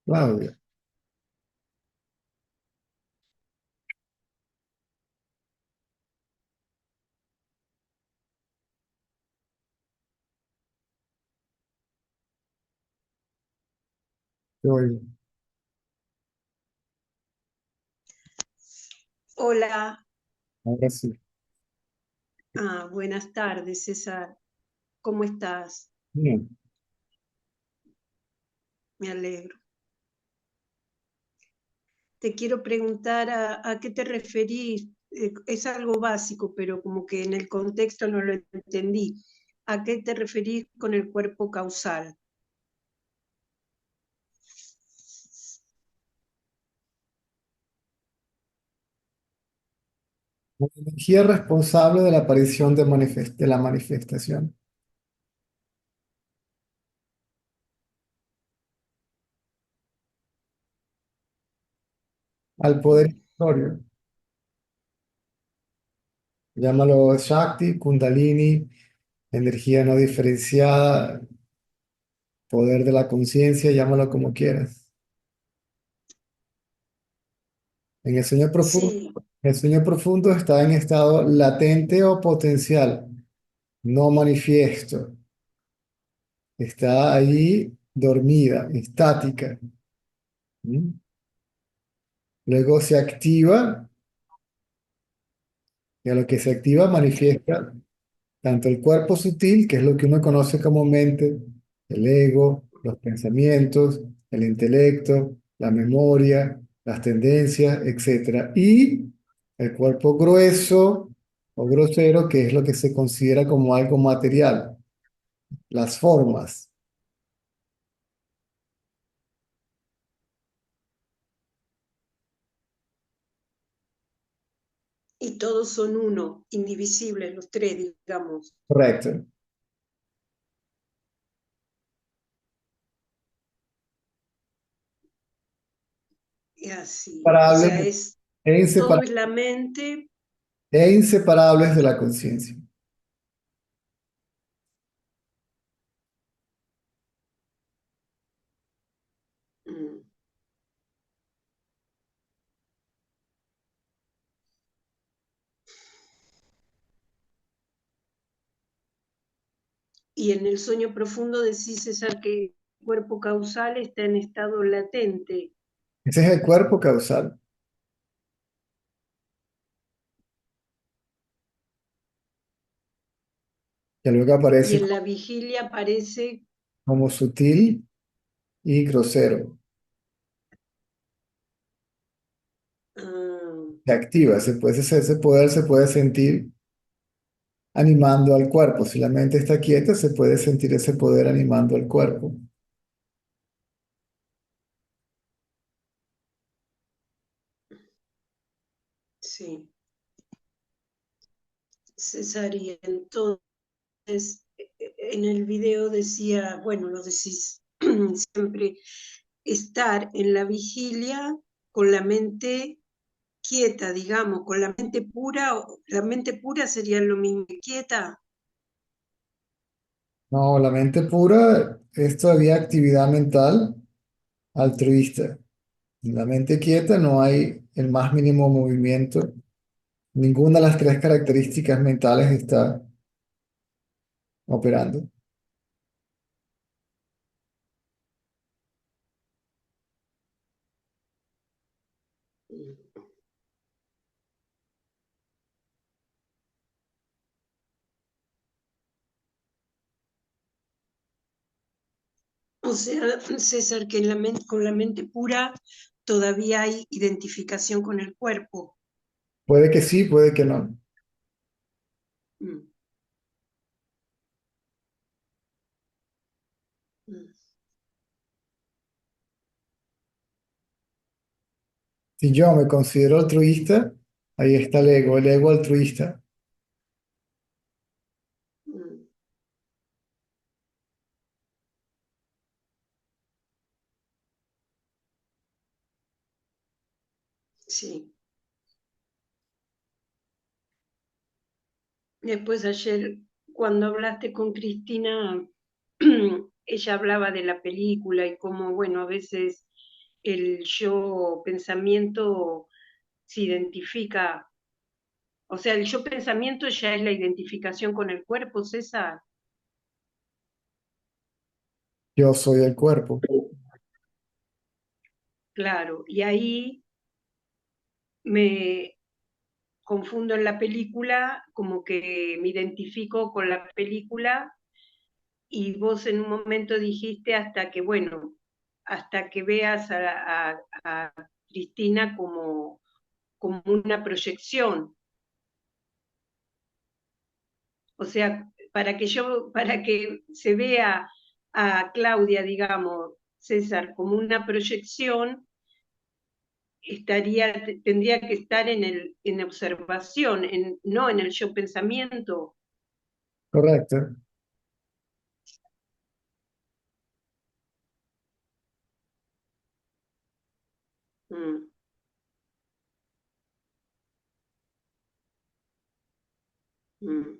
Claudia. Te oigo. Hola, Ahora sí. buenas tardes, César. ¿Cómo estás? Bien. Me alegro. Te quiero preguntar a qué te referís. Es algo básico, pero como que en el contexto no lo entendí. ¿A qué te referís con el cuerpo causal? La energía responsable de la aparición de la manifestación. Al poder Mm. ilusorio. Llámalo Shakti, Kundalini, energía no diferenciada, poder de la conciencia, llámalo como quieras. En Sí, el sueño profundo está en estado latente o potencial, no manifiesto. Está ahí dormida, estática. ¿Mm? Luego se activa y a lo que se activa manifiesta tanto el cuerpo sutil, que es lo que uno conoce como mente, el ego, los pensamientos, el intelecto, la memoria, las tendencias, etcétera, y el cuerpo grueso o grosero, que es lo que se considera como algo material, las formas. y todos son uno, indivisibles, los tres, digamos. Correcto. Y así. O sea, Separables todo es la mente. e inseparables de la conciencia. mm, Y en el sueño profundo decís, César, que el cuerpo causal está en estado latente. Ese es el cuerpo causal, que luego Y aparece en la vigilia aparece, como sutil y grosero. ah, Se activa, ese poder se puede sentir animando al cuerpo. Si la mente está quieta, se puede sentir ese poder animando al cuerpo. sí, César, y entonces en el video decía, bueno, lo decís siempre, estar en la vigilia con la mente quieta, digamos, con la mente pura, la mente pura sería lo mismo que quieta. No, la mente pura es todavía actividad mental altruista. En la mente quieta no hay el más mínimo movimiento. Ninguna de las tres características mentales está operando. O sea, César, que en con la mente pura todavía hay identificación con el cuerpo. Puede que sí, puede que no. Mm, mm, Si yo me considero altruista, ahí está el ego altruista. mm, sí. Después ayer, cuando hablaste con Cristina, ella hablaba de la película y cómo, bueno, a veces el yo pensamiento se identifica, o sea, el yo pensamiento ya es la identificación con el cuerpo, César. Yo soy el cuerpo. Claro, y ahí me confundo en la película, como que me identifico con la película y vos en un momento dijiste hasta que, bueno, hasta que veas a Cristina como una proyección. O sea, para que se vea a Claudia, digamos, César, como una proyección, tendría que estar en observación, no en el yo pensamiento. Correcto. Mm, mm.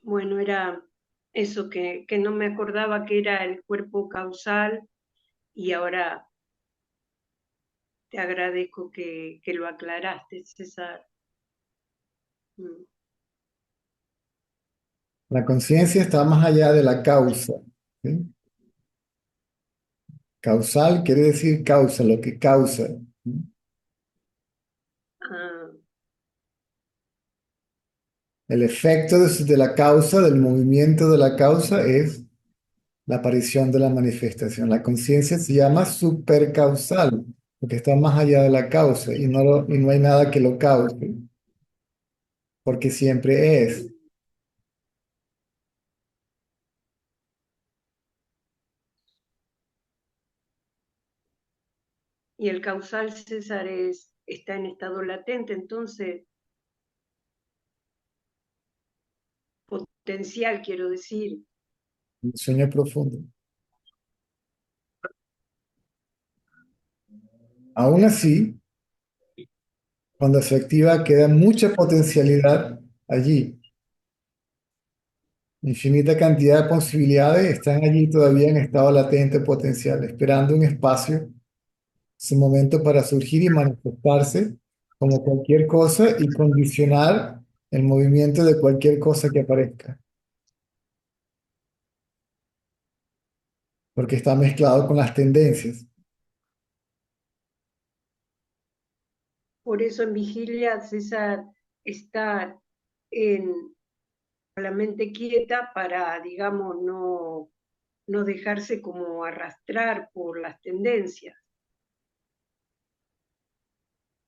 Bueno, era eso que no me acordaba que era el cuerpo causal y ahora te agradezco que lo aclaraste, César. Mm. La conciencia está más allá de la causa. ¿Sí? Causal quiere decir causa, lo que causa. ¿Sí? Ah, El efecto de la causa, del movimiento de la causa, es la aparición de la manifestación. La conciencia se llama supercausal, porque está más allá de la causa y no hay nada que lo cause, porque siempre es. y el causal, César, está en estado latente, entonces, potencial, quiero decir. Un sueño profundo. Aún así, cuando se activa, queda mucha potencialidad allí. Infinita cantidad de posibilidades están allí todavía en estado latente potencial, esperando un espacio, su momento para surgir y manifestarse como cualquier cosa y condicionar el movimiento de cualquier cosa que aparezca, porque está mezclado con las tendencias. Por eso en vigilia, César, estar en la mente quieta para, digamos, no dejarse como arrastrar por las tendencias.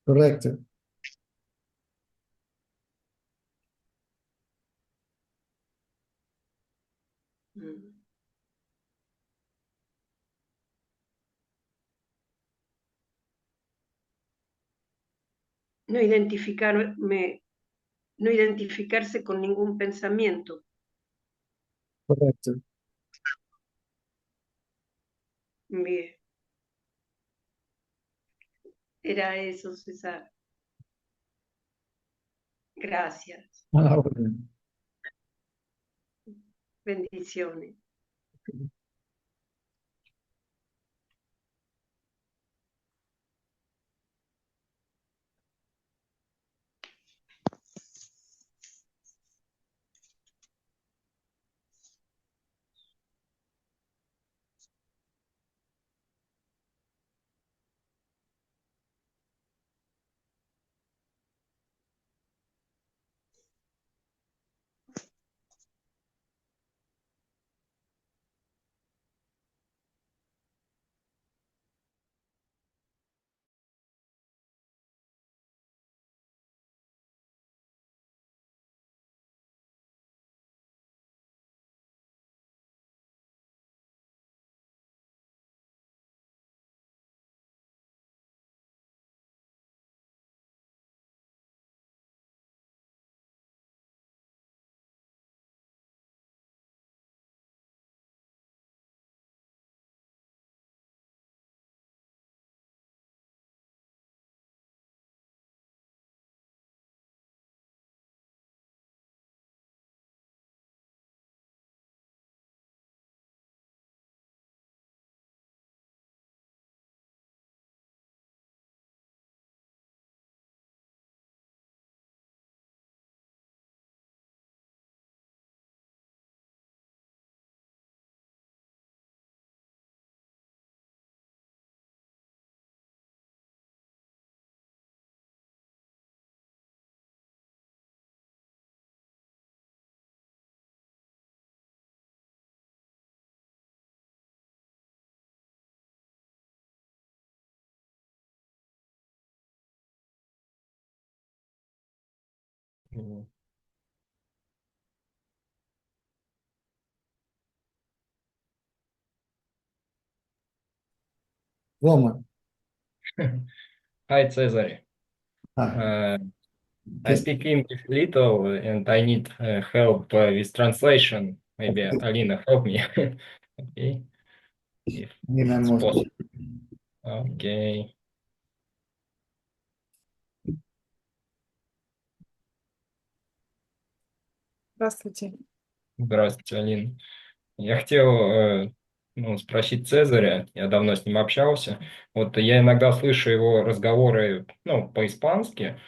Correcto. Mm. No identificarme, no identificarse con ningún pensamiento. Correcto. Bien, era eso, César. Gracias. Ah, bueno. Bendiciones. М. Рома, Hi, Cesare. ah, Uh, I que- speak English little and I need help with translation. Maybe Alina help me. Okay, if it's terminamos. possible. Okay. Здравствуйте. Здравствуйте, Алина. Я хотел ну, спросить Цезаря, я давно с ним общался. Вот я иногда слышу его разговоры, ну, по-испански,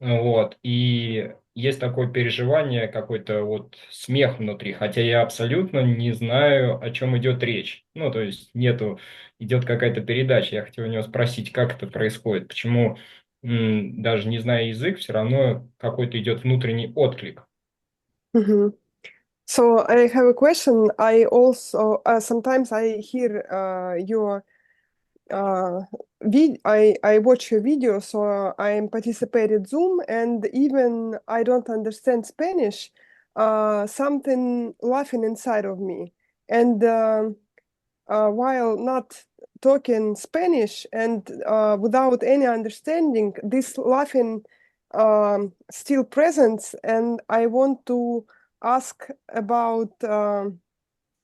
вот, и есть такое переживание, какой-то вот смех внутри, хотя я абсолютно не знаю, о чем идет речь. Ну, то есть нету, идет какая-то передача. Я хотел у него спросить, как это происходит, почему, даже не зная язык, все равно какой-то идет внутренний отклик. Мгм. So I have a question. I also sometimes I hear your I watch your video, so I am participated Zoom, and even I don't understand Spanish. Something laughing inside of me, and while not talking Spanish and without any understanding, this laughing still present, and I want to ask about.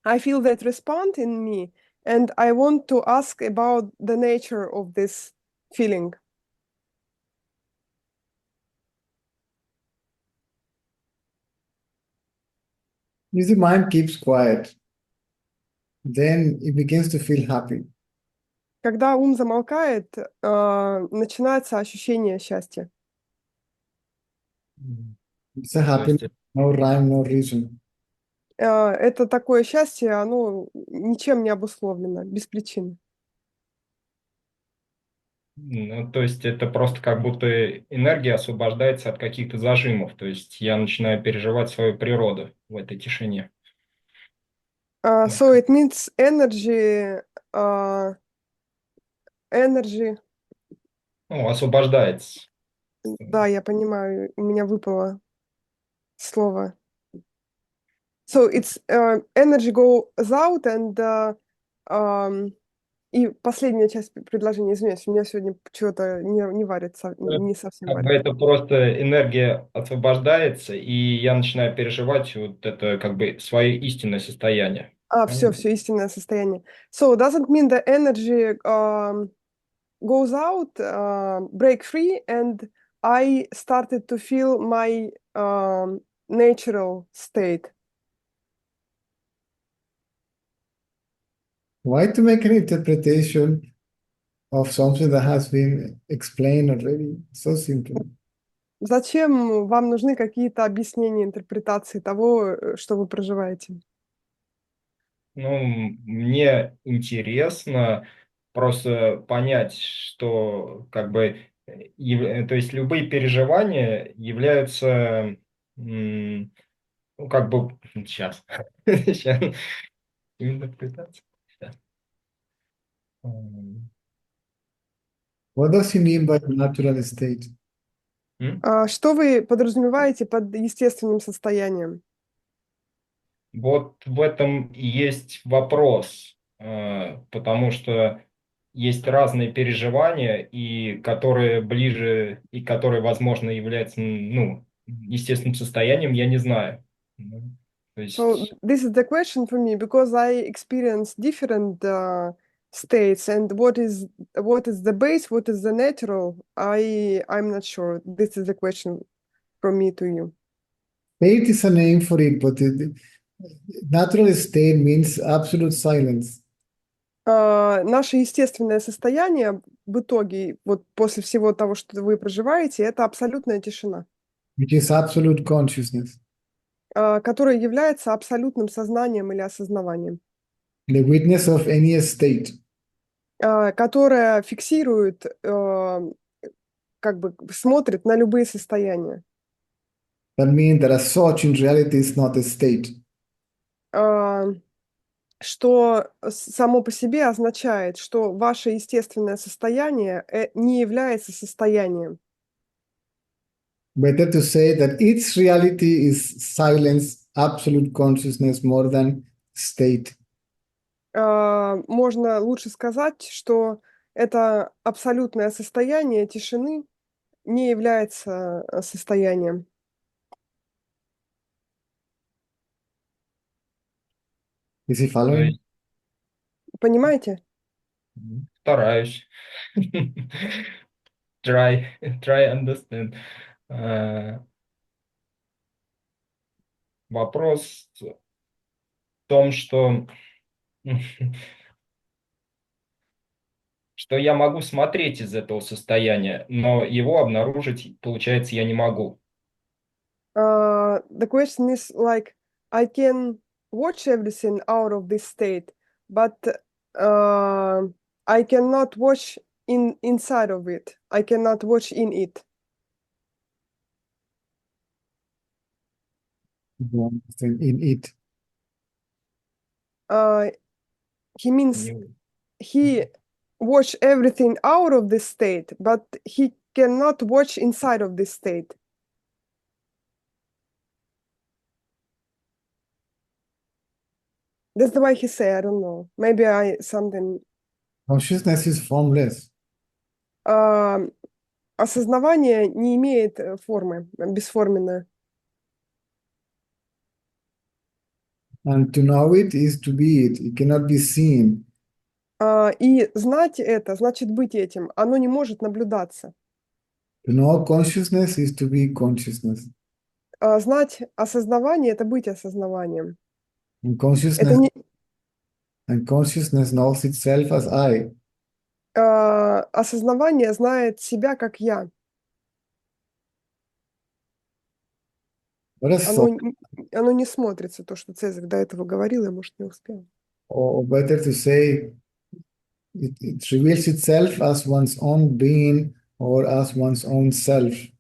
I feel that respond in me, and I want to ask about the nature of this feeling. If the mind keeps quiet, then it begins to feel happy. Когда ум замолкает, начинается ощущение счастья. It's a То happiness, есть no rhyme, no reason. Это такое счастье, оно ничем не обусловлено, без причины. ну, то есть это просто как будто энергия освобождается от каких-то зажимов. То есть я начинаю переживать свою природу в этой тишине. Вот. So it means energy, energy. Ну, освобождается. Да, я понимаю, у меня выпало слово. So it's energy goes out and и последняя часть предложения, извиняюсь, у меня сегодня чего-то не варится, не совсем Как бы варится. это просто энергия освобождается, и я начинаю переживать вот это как бы свое истинное состояние. Все, истинное состояние. So doesn't mean the energy goes out, break free, and I started to feel my natural state. Why to make an interpretation of something that has been explained already? So simple. Зачем вам нужны какие-то объяснения, интерпретации того, что вы проживаете? Ну, мне интересно просто понять, что как бы, то есть любые переживания являются, ну, как бы, сейчас, сейчас, интерпретация. Щас. What does he mean by natural state? Что вы подразумеваете под естественным состоянием? Вот в этом и есть вопрос, потому что есть разные переживания, и которые ближе, и которые, возможно, являются, ну, естественным состоянием, я не знаю. Ну, то So есть, this is the question for me because I experience different states, and what is the base, what is the natural? I'm not sure. This is the question from me to you. State is a name for it, but natural state means absolute silence, Наше естественное состояние в итоге, вот после всего того, что вы проживаете, это абсолютная тишина, which is absolute consciousness, которая является абсолютным сознанием или осознаванием, the witness of any state. которая фиксирует, как бы смотрит на любые состояния. That means that as such, in reality, is not a state. Что само по себе означает, что ваше естественное состояние не является состоянием. Better to say that its reality is silence, absolute consciousness more than state. Можно лучше сказать, что это абсолютное состояние тишины не является состоянием. Is he То following? есть Понимаете? стараюсь. Try understand. Вопрос в том, что я могу смотреть из этого состояния, но его обнаружить, получается, я не могу. The question is like, I can watch everything out of this state, but I cannot watch inside of it. I cannot watch in it. In it. He means Не- he watch everything out of this state, but he cannot watch inside of this state. That's the way he say. I don't know. Maybe I something. Consciousness is formless. Осознавание не имеет формы, бесформенное. And to know it is to be it. It cannot be seen. И знать это значит быть этим. Оно не может наблюдаться. To know consciousness is to be consciousness. Знать осознавание — это быть осознаванием. And Это consciousness, не, and consciousness knows itself as I. осознавание знает себя как я. What a Оно, thought. оно не смотрится, то, что Цезарь до этого говорил, я, может, не успел. Or better to say, it reveals itself as one's own being or as one's own self.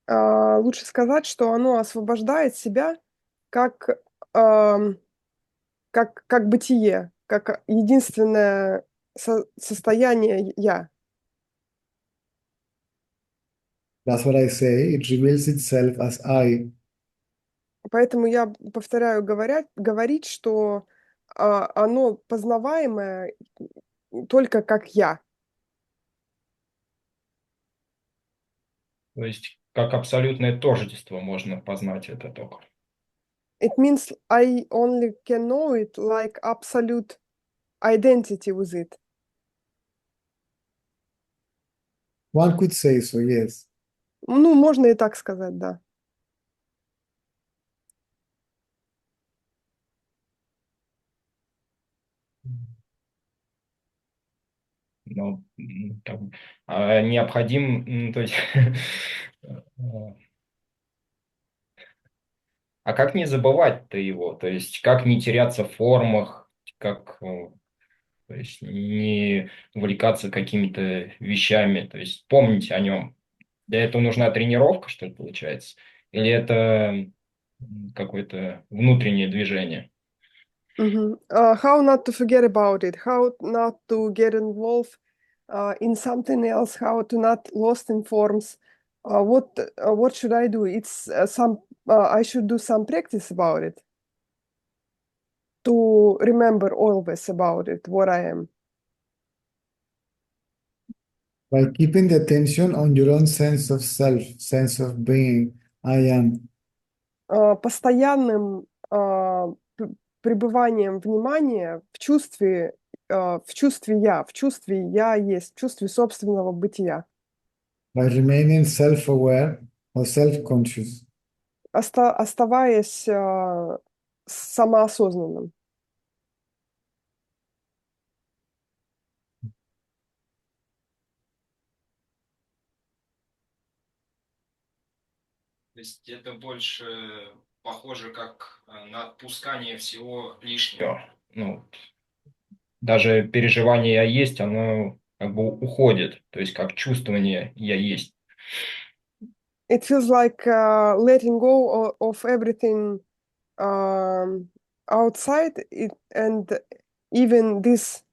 Лучше сказать, что оно освобождает себя как, ам, как бытие, как единственное состояние я. That's what I say. It reveals itself as I. Поэтому я повторяю говорить, что оно познаваемое только как я. То есть как абсолютное тождество можно познать это только. It means I only can know it like absolute identity with it. One could say so, yes. Ну, можно и так сказать, да. Но необходим, то есть, а как не забывать-то его? То есть как не теряться в формах, как, то есть не увлекаться какими-то вещами, то есть помнить о нем. Для этого нужна тренировка, что ли, получается? Или это какое-то внутреннее движение? How not to forget about it? How not to get involved in something else? How to not lost in forms? What should I do? It's I should do some practice about it to remember always about it, what I am. By keeping the attention on your own sense of self, sense of being, I am. Постоянным пребыванием внимания в чувстве я есть, в чувстве собственного бытия. By remaining self-aware or self-conscious. Оставаясь самоосознанным. То есть это больше похоже как на отпускание всего лишнего. Ну, даже переживание «я есть», оно как бы уходит, то есть как чувствование «я есть». It feels like letting go of everything outside it, and even this.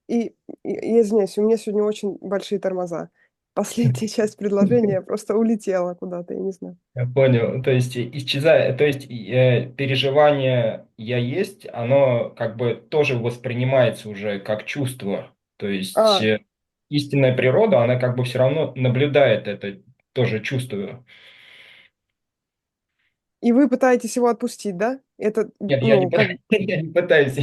Я извиняюсь, у меня сегодня очень большие тормоза. Последняя часть предложения просто улетела куда-то, я не знаю. Я понял. То есть исчезает, то есть переживание «я есть», оно как бы тоже воспринимается уже как чувство. То есть А, истинная природа, она как бы все равно наблюдает это, тоже чувствую. и вы пытаетесь его отпустить, да? Это, Нет, ну, как... я не пытаюсь.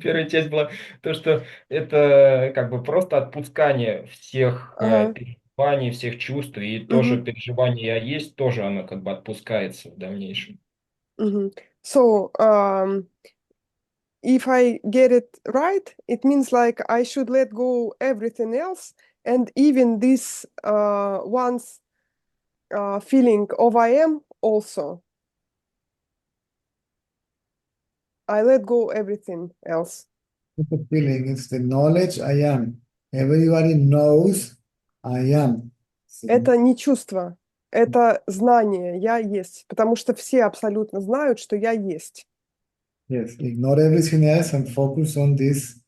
Первая часть была то, что это как бы просто отпускание всех Ага. переживаний, всех чувств, и тоже Мгм, переживание «я есть», тоже оно как бы отпускается в дальнейшем. мгм. So, if I get it right, it means like I should let go everything else, and even this once feeling of I am also. I let go everything else. The feeling is the knowledge I am. Everybody knows I am. So, Это не чувство, это знание, я есть, потому что все абсолютно знают, что я есть. yes, ignore everything else and focus on this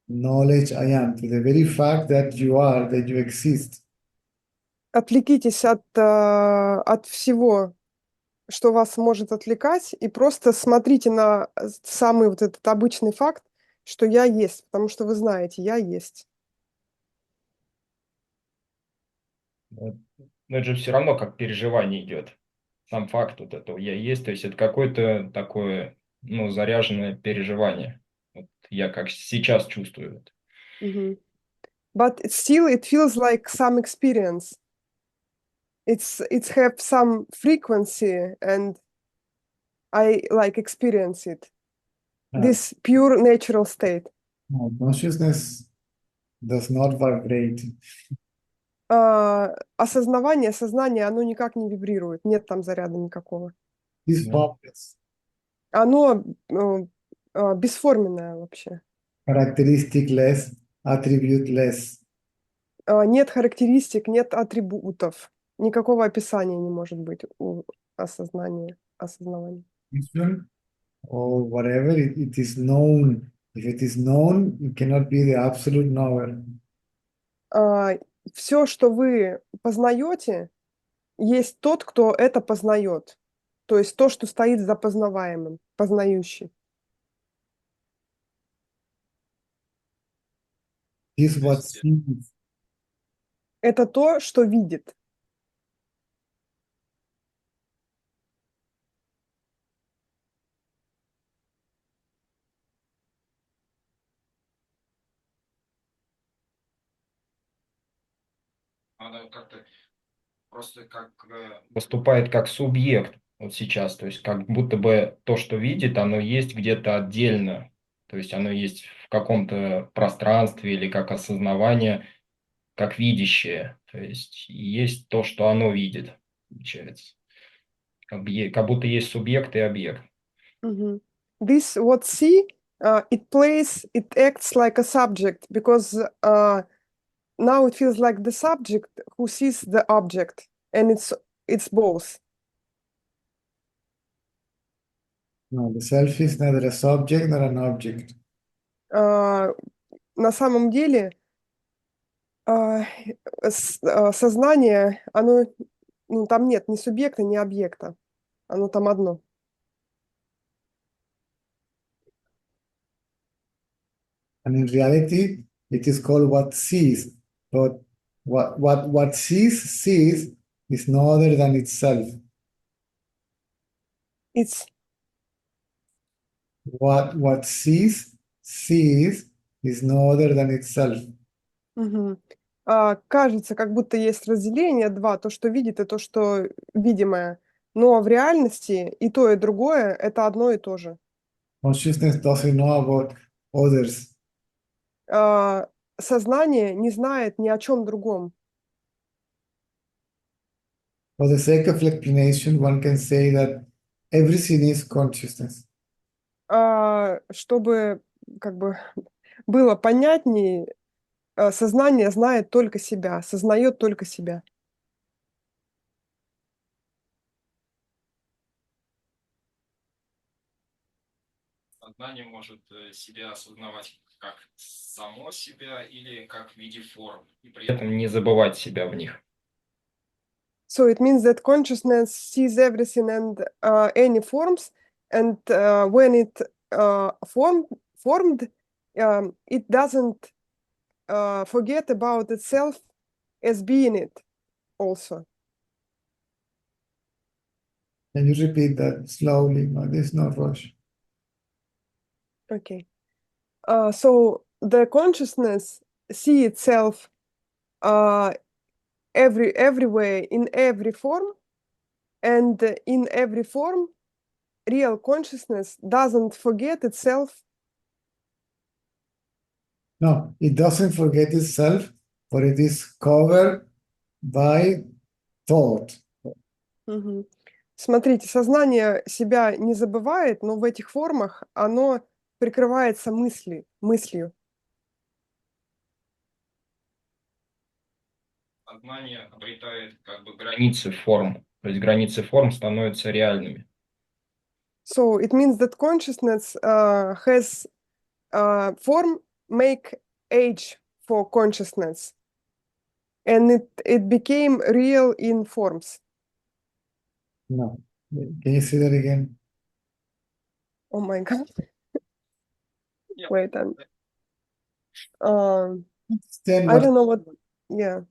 knowledge I am, to the very fact that you are, that you exist. Отвлекитесь от всего, что вас может отвлекать, и просто смотрите на самый вот этот обычный факт, что я есть, потому что вы знаете, я есть. Вот. Но это же все равно как переживание идет. Сам факт вот этого «я есть», то есть это какое-то такое, ну, заряженное переживание. Вот я как сейчас чувствую это. Мгм. But still it feels like some experience. It's have some frequency and I like experience it. Uh, This pure natural state. no, consciousness does not vibrate. Осознавание, сознание, оно никак не вибрирует, нет там заряда никакого. It's Да. formless, Оно бесформенное вообще. characteristic-less, attribute-less. Нет характеристик, нет атрибутов. Никакого описания не может быть у осознания, осознавания. Vision or whatever, it is known. If it is known, it cannot be the absolute knower. Все, что вы познаете, есть тот, кто это познает. То есть то, что стоит за познаваемым, познающий. Is То what есть sees. Это то, что видит. она как-то просто как выступает как субъект вот сейчас, то есть как будто бы то, что видит, оно есть где-то отдельно, то есть оно есть в каком-то пространстве или как осознавание, как видящее, то есть есть то, что оно видит, получается, как будто есть субъект и объект. Мгм. This what see, it acts like a subject because now it feels like the subject who sees the object, and it's both. No, the self is neither a subject nor an object. А, на самом деле а, сознание, оно, ну, там нет ни субъекта, ни объекта, оно там одно. And in reality, it is called what sees. But what sees is no other than itself. It's What sees is no other than itself. мгм. Кажется, как будто есть разделение два, то, что видит, и то, что видимое. Но в реальности и то, и другое — это одно и то же. Consciousness doesn't know about others. А, Сознание не знает ни о чем другом. For the sake of explanation, one can say that everything is consciousness. Чтобы как бы было понятнее, сознание знает только себя, сознает только себя. Сознание может себя осознавать. как само себя или как в виде форм, и при этом не забывать себя в них. So it means that consciousness sees everything and any forms, and when it formed, it doesn't forget about itself as being it also. Can you repeat that slowly? No, there's no rush. Okay. So the consciousness see itself everywhere in every form, and in every form, real consciousness doesn't forget itself. No, it doesn't forget itself, but it is covered by thought. Мгм. Смотрите, сознание себя не забывает, но в этих формах оно прикрывается мыслью. Сознание обретает как бы границы форм, то есть границы форм становятся реальными. So it means that consciousness has form make age for consciousness, and it became real in forms. No. Can you say that again? Oh my God. Yeah. Wait, Understand I what don't know what. Yeah,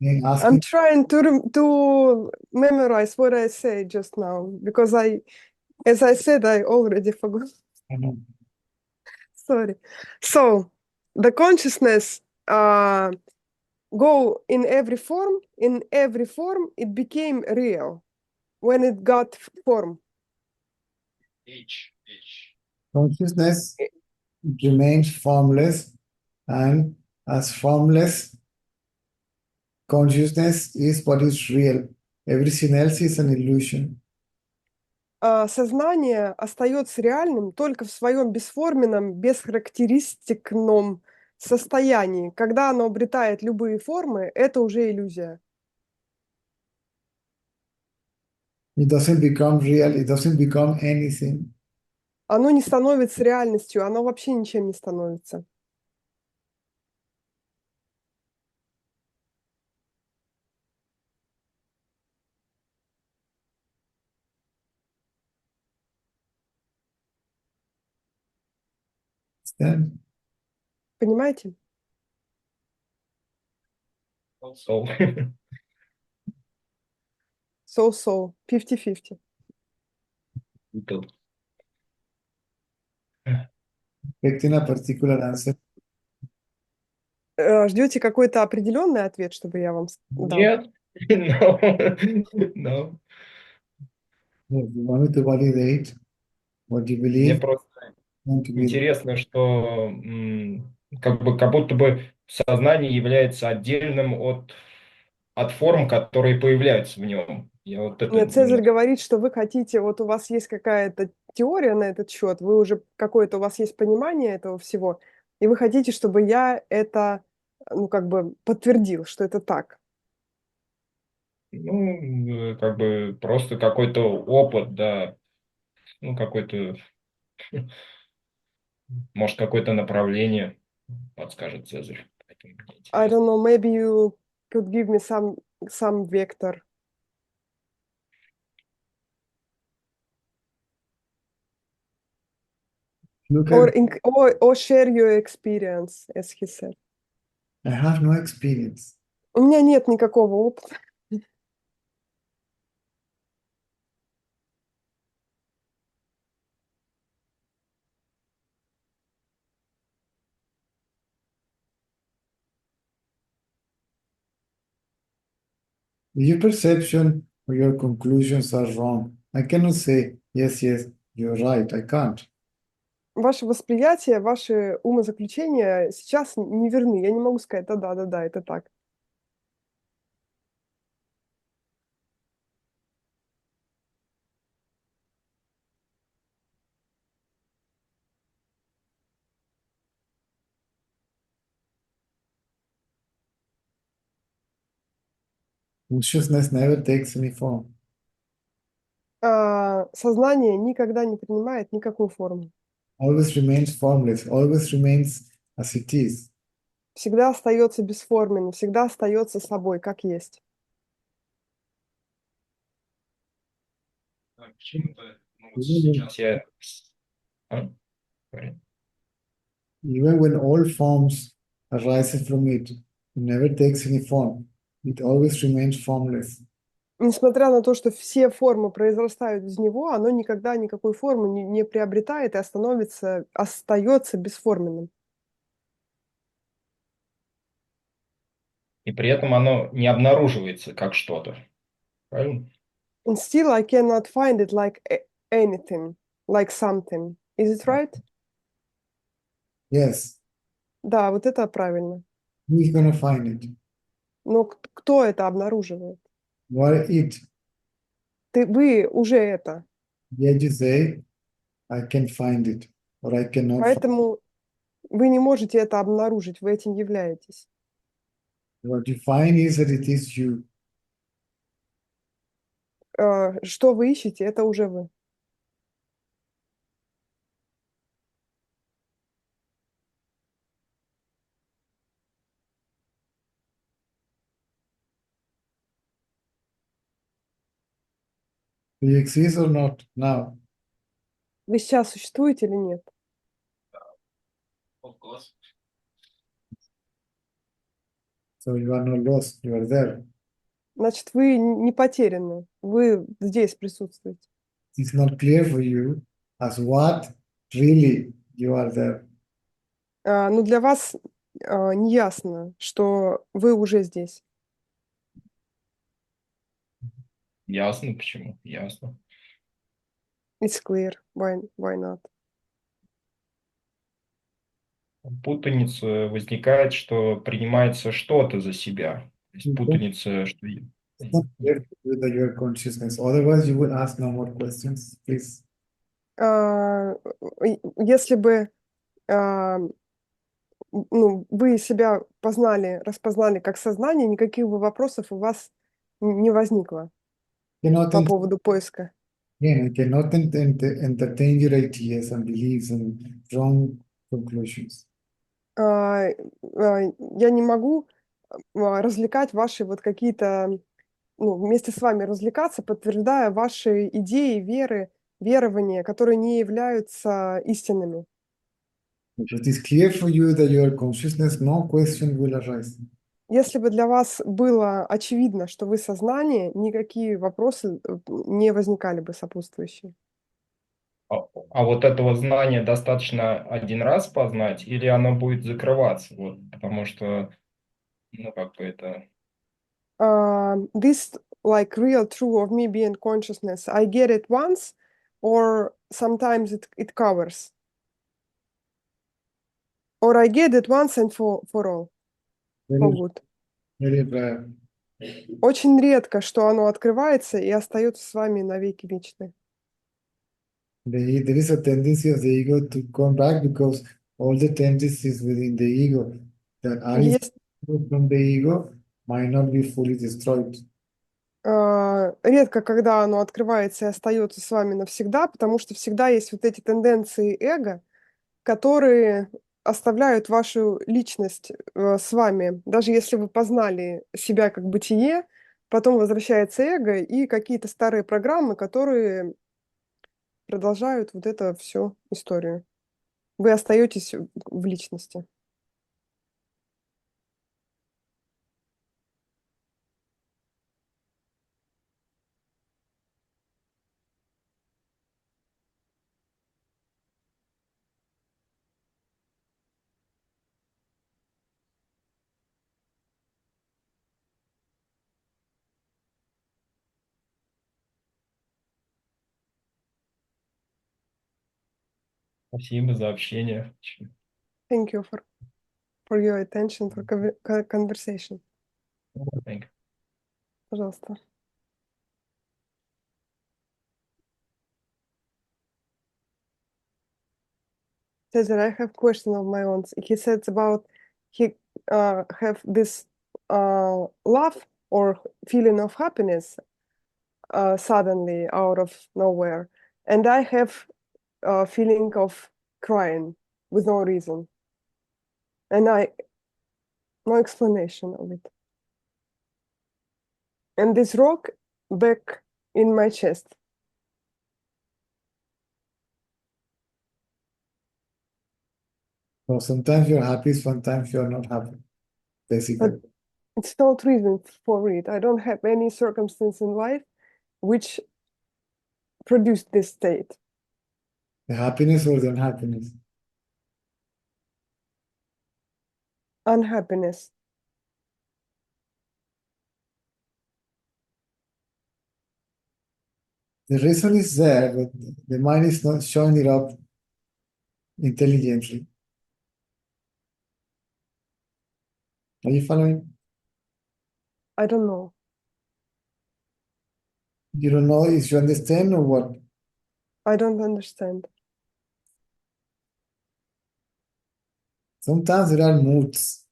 I'm I'm asking? trying to memorize what I say just now because as I said, I already forgot. I know. Sorry. So the consciousness go in every form. In every form, it became real when it got form. H. Consciousness remains formless, and as formless, consciousness is what is real. Everything else is an illusion. Сознание остается реальным только в своем бесформенном, бесхарактеристикном состоянии. Когда оно обретает любые формы, это уже иллюзия. It doesn't become real, it doesn't become anything. Оно не становится реальностью, оно вообще ничем не становится. Understand? Понимаете? So. So, 50-50. Expecting a particular answer. Ждете какой-то определенный ответ, чтобы я вам дал? Нет. No. No. You want me to validate what you Мне believe? просто Want to be интересно, что как будто бы сознание является отдельным от форм, которые появляются в нем. Я вот это Нет, Цезарь говорит, что вы хотите, вот у вас есть какая-то теория на этот счет, вы уже какое-то, у вас есть понимание этого всего, и вы хотите, чтобы я это, ну, как бы подтвердил, что это так. Ну, как бы просто какой-то опыт, да, ну, какой-то, может, какое-то направление подскажет Цезарь. Поэтому мне I интересно. don't know, maybe you could give me some vector. Look Or, at, or share your experience, as he said. I have no experience. У меня нет никакого опыта. Your perception or your conclusions are wrong. I cannot say, yes, you're right. I can't. Ваше восприятие, ваши умозаключения сейчас неверны. Я не могу сказать, да, это так. Consciousness never takes any form. Сознание никогда не принимает никакую форму. Always remains formless, always remains as it is. Всегда остается бесформенным, всегда остается собой, как есть. Почему-то, ну, вот Even when, сейчас я... А? Говори. even when all forms arises from it, it never takes any form. It always remains formless. Несмотря на то, что все формы произрастают из него, оно никогда никакой формы не приобретает и остается бесформенным. И при этом оно не обнаруживается как что-то. Правильно? And still I cannot find it like anything, like something. Is it right? Yes, Да, вот это правильно. who's gonna find it? Но кто это обнаруживает? You are it. Вы уже это. Yet you say, I can find it, or I cannot find it. Поэтому вы не можете это обнаружить, вы этим являетесь. What you find is that it is you. Что вы ищете, это уже вы. Do you exist or not now? Вы сейчас существуете или нет? Of course. So you are not lost, you are there. Значит, вы не потеряны, вы здесь присутствуете. It's not clear for you as what really you are there. Но для вас не ясно, что вы уже здесь. Ясно, почему? Ясно. It's clear. Why not? Путаница возникает, что принимается что-то за себя. То есть путаница, что... It's not clear for you that you are consciousness. Otherwise, you will ask no more questions, please. Если бы вы себя распознали как сознание, никаких бы вопросов у вас не возникло по поводу поиска. I cannot entertain your ideas and beliefs and wrong conclusions. Я не могу развлекать ваши вот какие-то, вместе с вами развлекаться, подтверждая ваши идеи, верования, которые не являются истинными. If it is clear for you that you are consciousness, no question will arise. Если бы для вас было очевидно, что вы сознание, никакие вопросы не возникали бы сопутствующие. А вот этого знания достаточно один раз познать, или оно будет закрываться? Вот, потому что, как бы это... This like real true of me being consciousness, I get it once, or sometimes it covers. Or I get it once and for all. For good. Very rare. Очень редко, что оно открывается и остается с вами навеки вечны. There is a tendency of the ego to come back because all the tendencies within the ego that are from the ego might not be fully destroyed. Редко, когда оно открывается и остается с вами навсегда, потому что всегда есть вот эти тенденции эго, которые оставляют вашу личность с вами. Даже если вы познали себя как бытие, потом возвращается эго и какие-то старые программы, которые продолжают вот эту всю историю. Вы остаетесь в личности. Спасибо за общение. Thank you for your attention, for conversation. Thank you. Пожалуйста. Cesar, I have question of my own. He said about he have this love or feeling of happiness suddenly out of nowhere, and I have a feeling of crying with no reason. and no explanation of it. And this rock back in my chest. So sometimes you're happy, sometimes you're not happy, basically. It's not reason for it. I don't have any circumstance in life which produced this state. The happiness or the unhappiness? Unhappiness. The reason is there, but the mind is not showing it up intelligently. Are you following? I don't know. You don't know if you understand or what? I don't understand. Sometimes there are moods,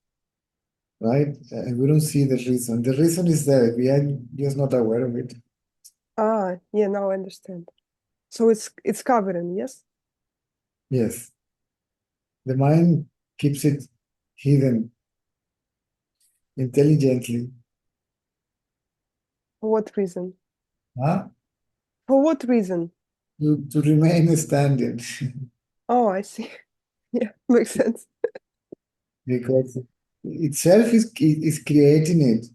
right? And we don't see the reason. The reason is there. We are just not aware of it. Ah, yeah, now I understand. So it's covering, yes? Yes. The mind keeps it hidden intelligently. For what reason? Huh? For what reason? To remain standing. Oh, I see. Yeah, makes sense. Because itself is creating it,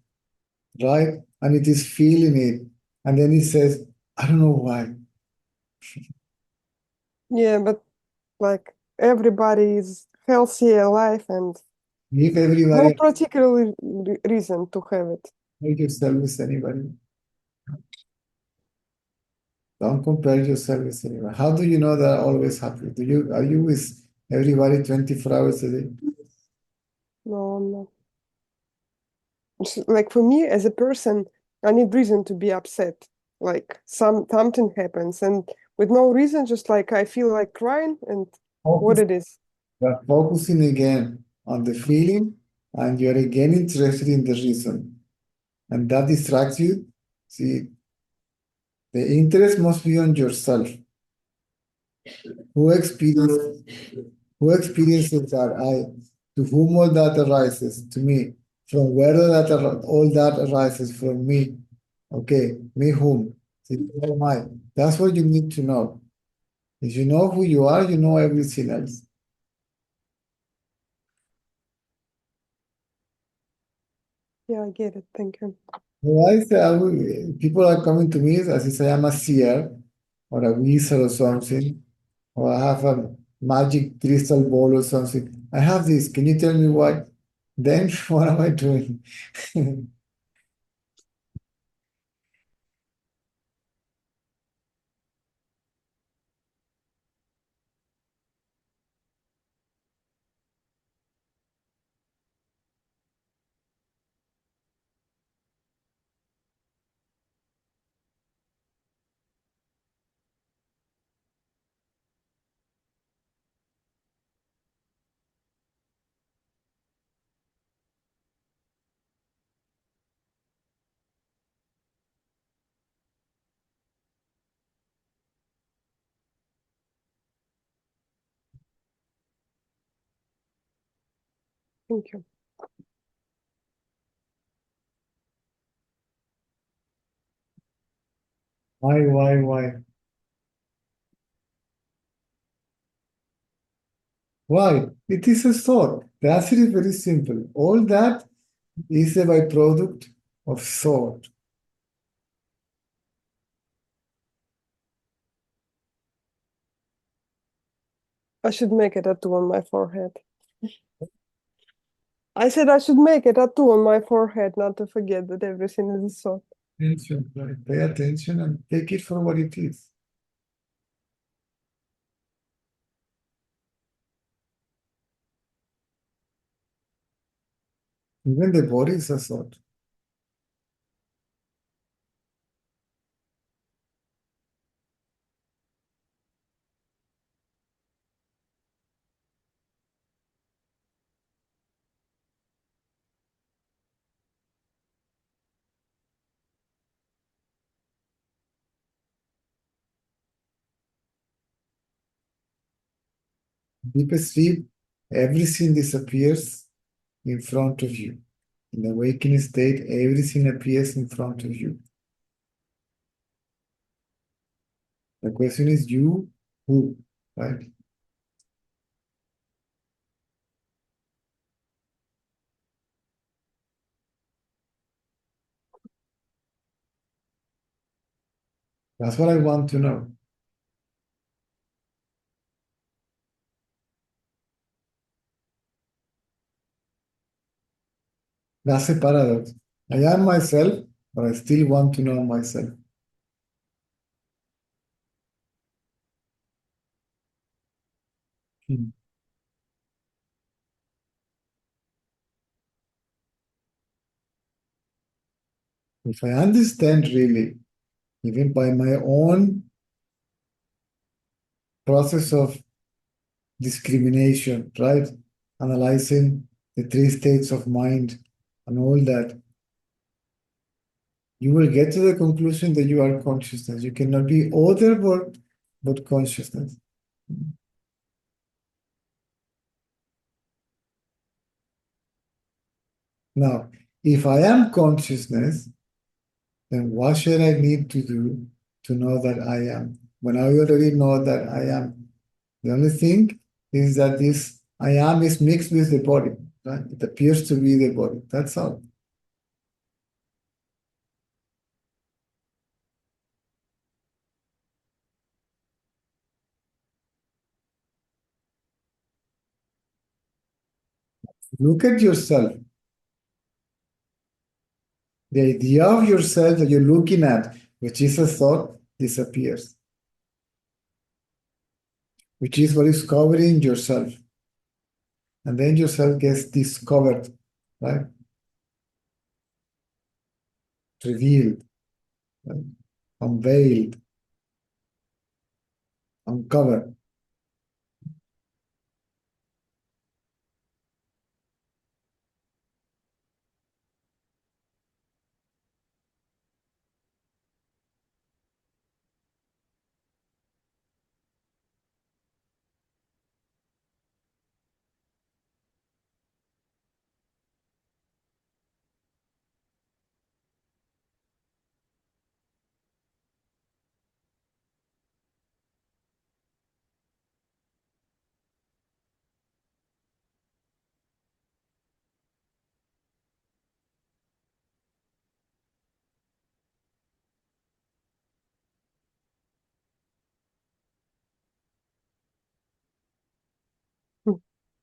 right? And it is feeling it. And then it says, I don't know why. Yeah, but like everybody is healthy, alive, and If no everybody particular reason to have it. make yourself with anybody, don't compare yourself with anyone. How do you know they're always happy? Are you with everybody 24 hours a day? No, I'm not. Like for me as a person, I need reason to be upset. Like something happens, and with no reason, just like I feel like crying, and what Focus, it is. you're focusing again on the feeling, and you're again interested in the reason. And that distracts you. See, the interest must be on yourself. Who experiences, who experiences that I, to whom all that arises, to me, from where all that arises from me. Okay, me whom? See, who am I? That's what you need to know. If you know who you are, you know everything else. Yeah, I get it. Thank you. Why people are coming to me as if I am a seer or a wizard or something, or I have a magic crystal ball or something. I have this. Can you tell me why? Then what am I doing? Thank you. Why? Why? It is a thought. The answer is very simple. All that is a byproduct of thought. I should make a tattoo on my forehead. I said I should make a tattoo on my forehead, not to forget that everything is a thought. Attention, right? Pay attention and take it for what it is. Even the body is a thought. Deep sleep everything disappears in front of you. In the awakening state, everything appears in front of you. The question is you, who, right? That's what I want to know. That's a paradox. I am myself, but I still want to know myself. Hmm. If I understand really, even by my own process of discrimination, right? Analyzing the three states of mind and all that, you will get to the conclusion that you are consciousness. You cannot be other but consciousness. Now, if I am consciousness, then what should I need to do to know that I am? When I already know that I am, the only thing is that this I am is mixed with the body, right? It appears to be the body. That's all. Look at yourself. The idea of yourself that you're looking at, which is a thought, disappears, which is what is covering yourself. And then yourself gets discovered, right? Revealed, right? Unveiled, uncovered.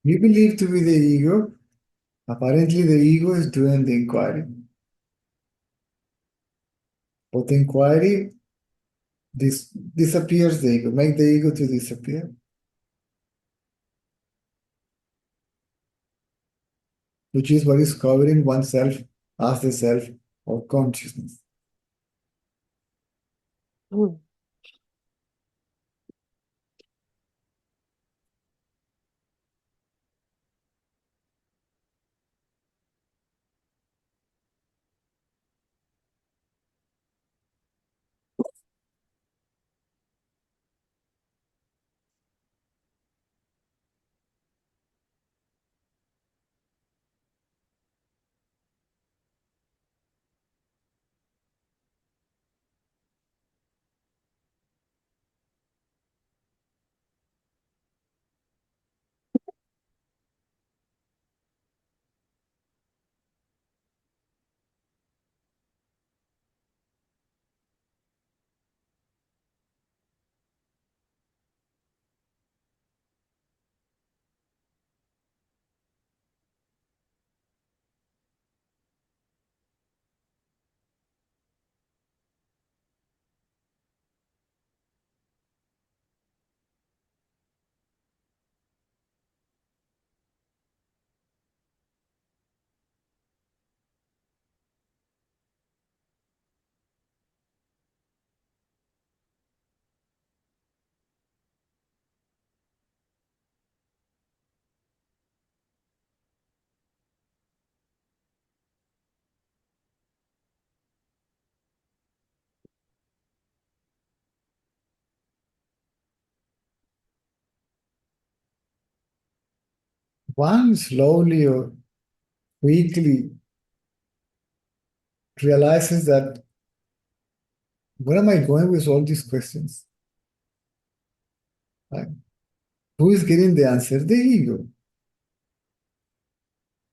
You believe to be the ego. Apparently, the ego is doing the inquiry. But the inquiry disappears the ego, make the ego to disappear, which is what is covering oneself as the self of consciousness. Mm. one slowly or quickly realizes that where am I going with all these questions? Right? Who is getting the answer? The ego.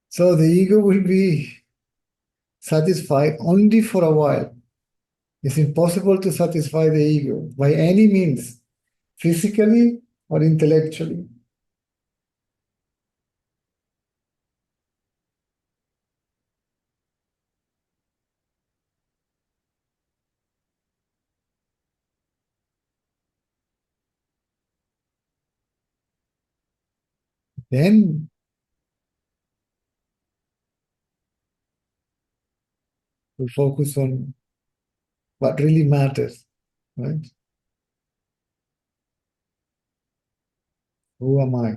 So the ego will be satisfied only for a while. It's impossible to satisfy the ego by any means, physically or intellectually. Then we focus on what really matters, right? Who am I?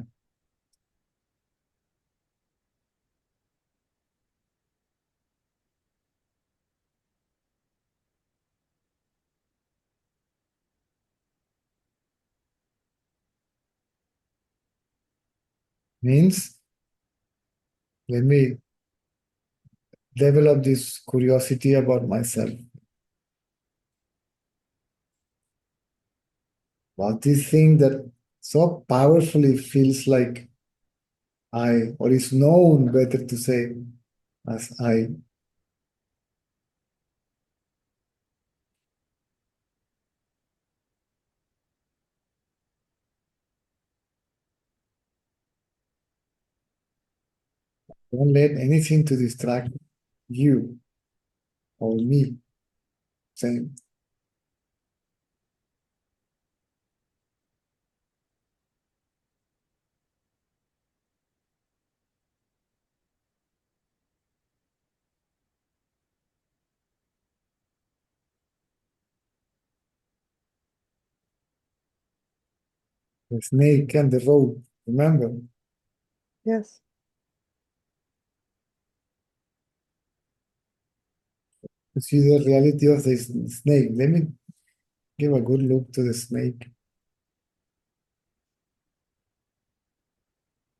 Means let me develop this curiosity about myself. What this thing that so powerfully feels like I, or is known, better to say, as I. Don't let anything to distract you or me. Same. The snake and the rope. Remember, Yes. to see the reality of the snake. Let me give a good look to the snake.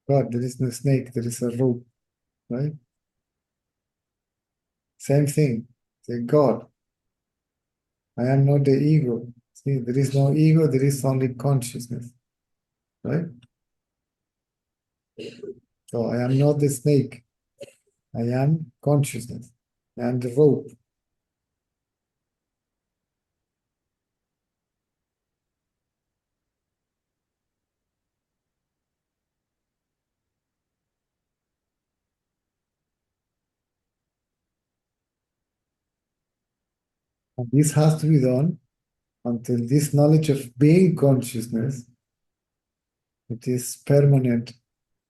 God, there is no snake, there is a rope, right? Same thing. Say, God, I am not the ego. See, there is no ego, there is only consciousness, right? So I am not the snake. I am consciousness. I am the rope. And this has to be done until this knowledge of being consciousness, it is permanent,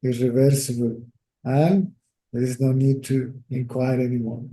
irreversible, and there is no need to inquire anymore.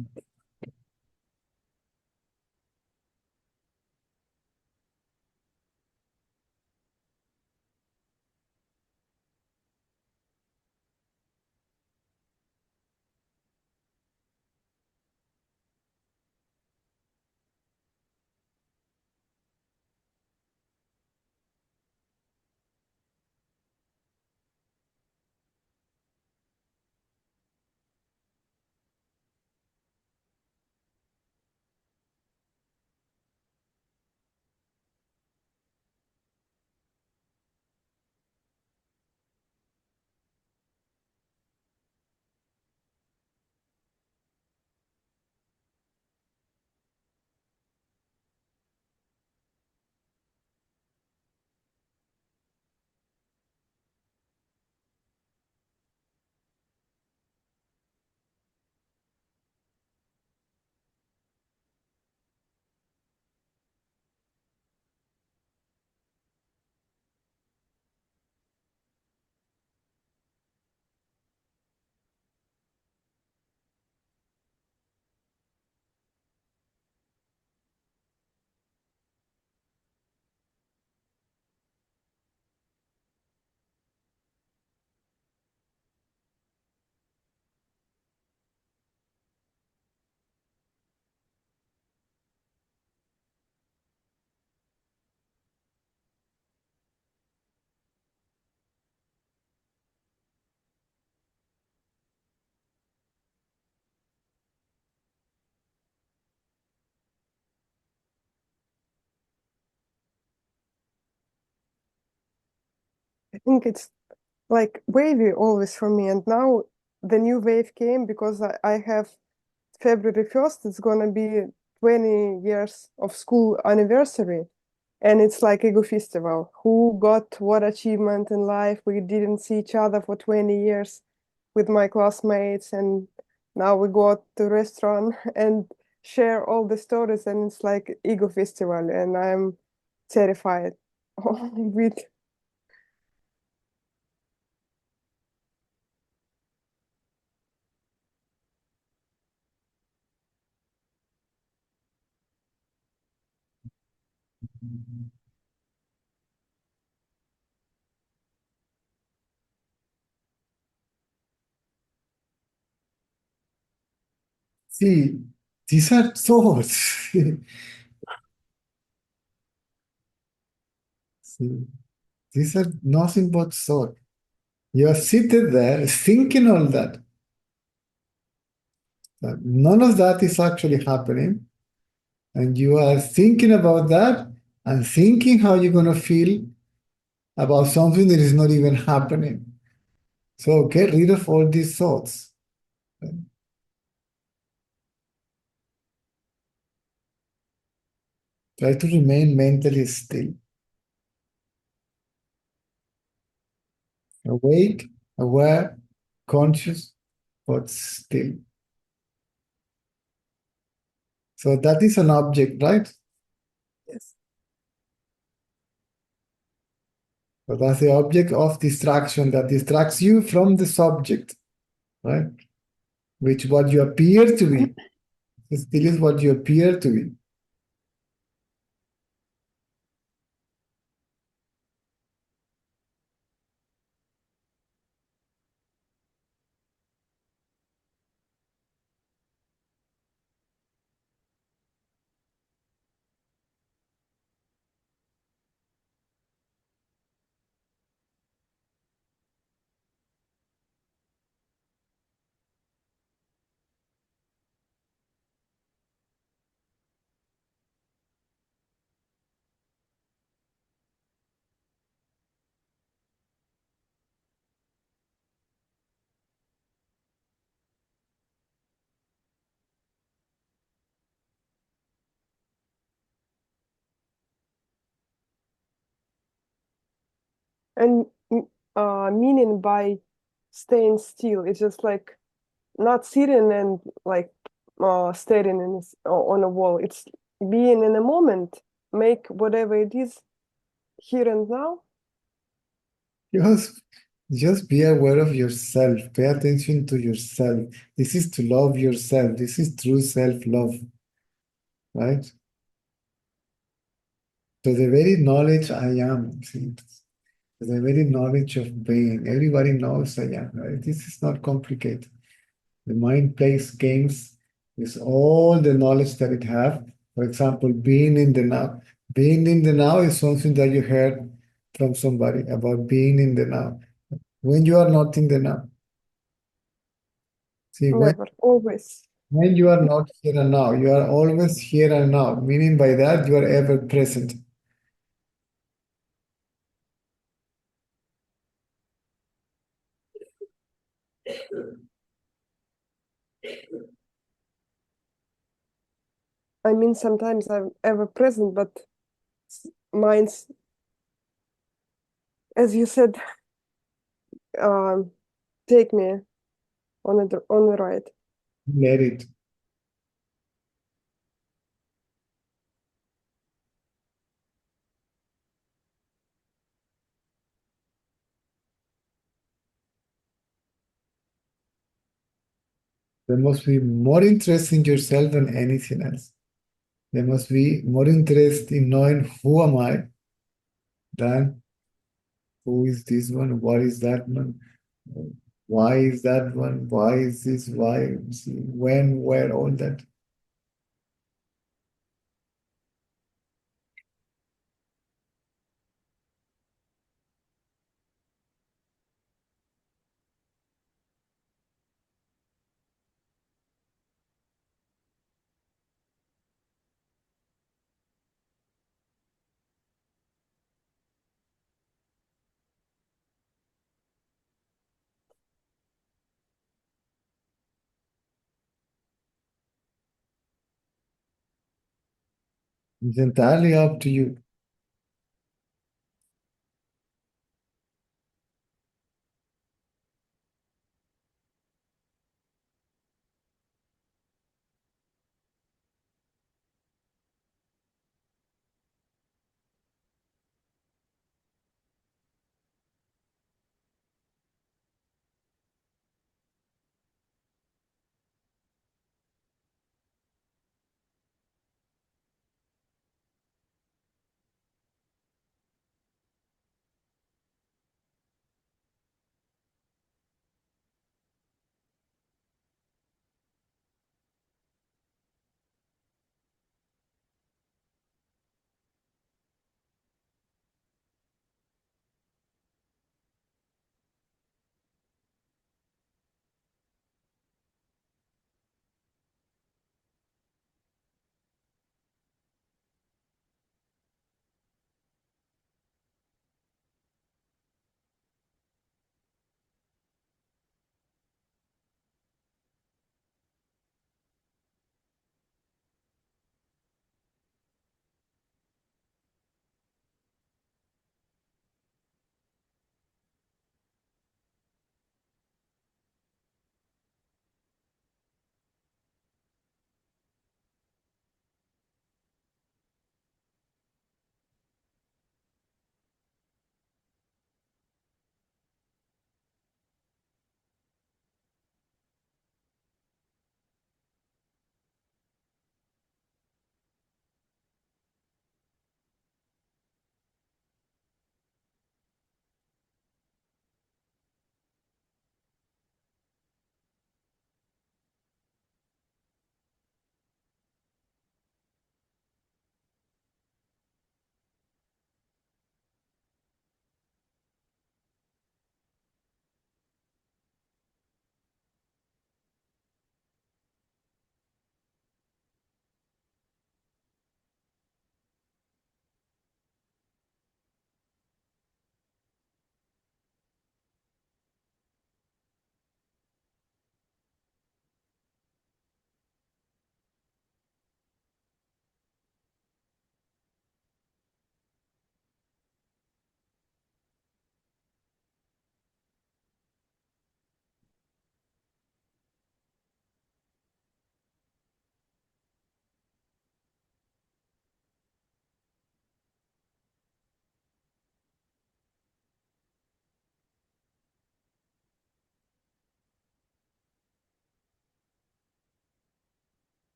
I think it's like wavy always for me. And now the new wave came because I have February 1st, it's gonna be 20 years of school anniversary. And it's like ego festival. Who got what achievement in life? We didn't see each other for 20 years with my classmates, and now we go out to restaurant and share all the stories, and it's like ego festival, and I'm terrified with. See, these are thoughts. See, these are nothing but thought. You are seated there thinking all that. None of that is actually happening. And you are thinking about that and thinking how you're going to feel about something that is not even happening. So get rid of all these thoughts. Try to remain mentally still. Awake, aware, conscious, but still. So that is an object, right? Yes. So that's the object of distraction that distracts you from the subject, right? Which what you appear to be. Still is what you appear to be. And meaning by staying still, it's just like not sitting and like staring on a wall. It's being in a moment, make whatever it is here and now. Just, just be aware of yourself. Pay attention to yourself. This is to love yourself. This is true self-love, right? So the very knowledge I am, see, the very knowledge of being. Everybody knows I am, right? This is not complicated. The mind plays games with all the knowledge that it have. For example, being in the now. Being in the now is something that you heard from somebody about being in the now. When you are not in the now. See, Never, always. when you are not here and now, you are always here and now, meaning by that you are ever present. I mean, sometimes I'm ever present, but mine's, as you said, um, take me on the right. Let it. There must be more interest in yourself than anything else. There must be more interest in knowing who am I than who is this one, what is that one, why is that one, why is this, why, see, when, where, all that. It's entirely up to you.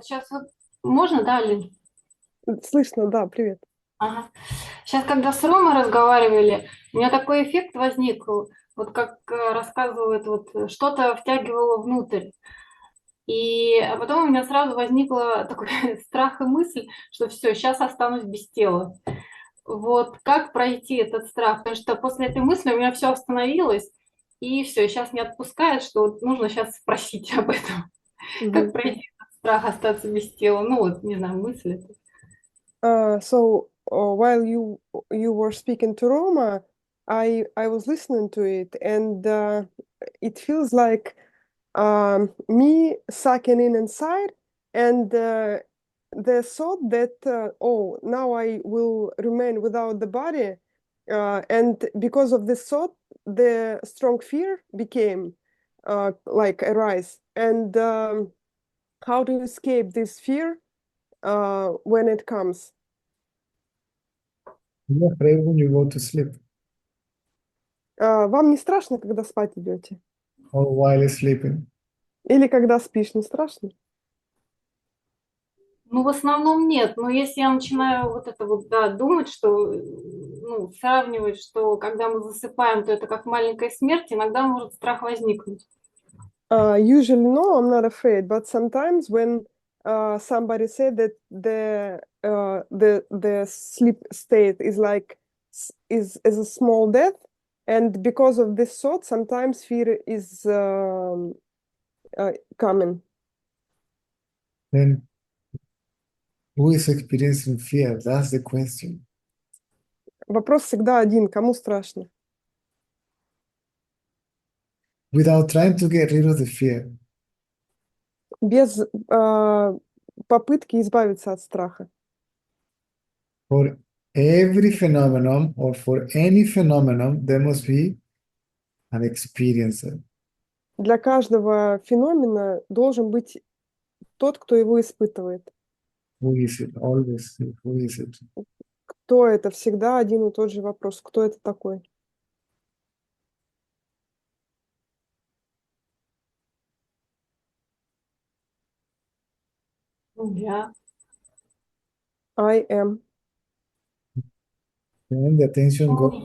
Сейчас вот можно, да, Лин? Слышно, да, привет. Ага. Сейчас, когда с Ромой разговаривали, у меня такой эффект возник, вот как рассказывают, вот что-то втягивало внутрь. А потом у меня сразу возникла такой страх и мысль, что все, сейчас останусь без тела. Вот как пройти этот страх? Потому что после этой мысли у меня все остановилось, и все, сейчас не отпускает, что вот нужно сейчас спросить об этом. Как пройти этот страх остаться без тела? Ну вот, не знаю, мысли. So while you were speaking to Roma, I was listening to it, and it feels like me sucking in inside, and the thought that oh, now I will remain without the body, and because of this thought, the strong fear became like arise. And how to escape this fear when it comes? You're afraid when you go to sleep Вам не страшно, когда спать идете? or while sleeping. Или когда спишь, не страшно? Ну, в основном нет. Но если я начинаю вот это вот, да, думать, что, ну, сравнивать, что когда мы засыпаем, то это как маленькая смерть, иногда может страх возникнуть. Usually, no, I'm not afraid. But sometimes when somebody said that the sleep state is like is a small death, and because of this thought, sometimes fear is coming. Then who is experiencing fear? That's the question. Вопрос всегда один: кому страшно? Without trying to get rid of the fear, Без попытки избавиться от страха. for every phenomenon or for any phenomenon, there must be an experiencer. Для каждого феномена должен быть тот, кто его испытывает. Who is it? Always, who is it? Кто это? Всегда один и тот же вопрос. Кто это такой? Я. I am. Then the attention Ну, goes,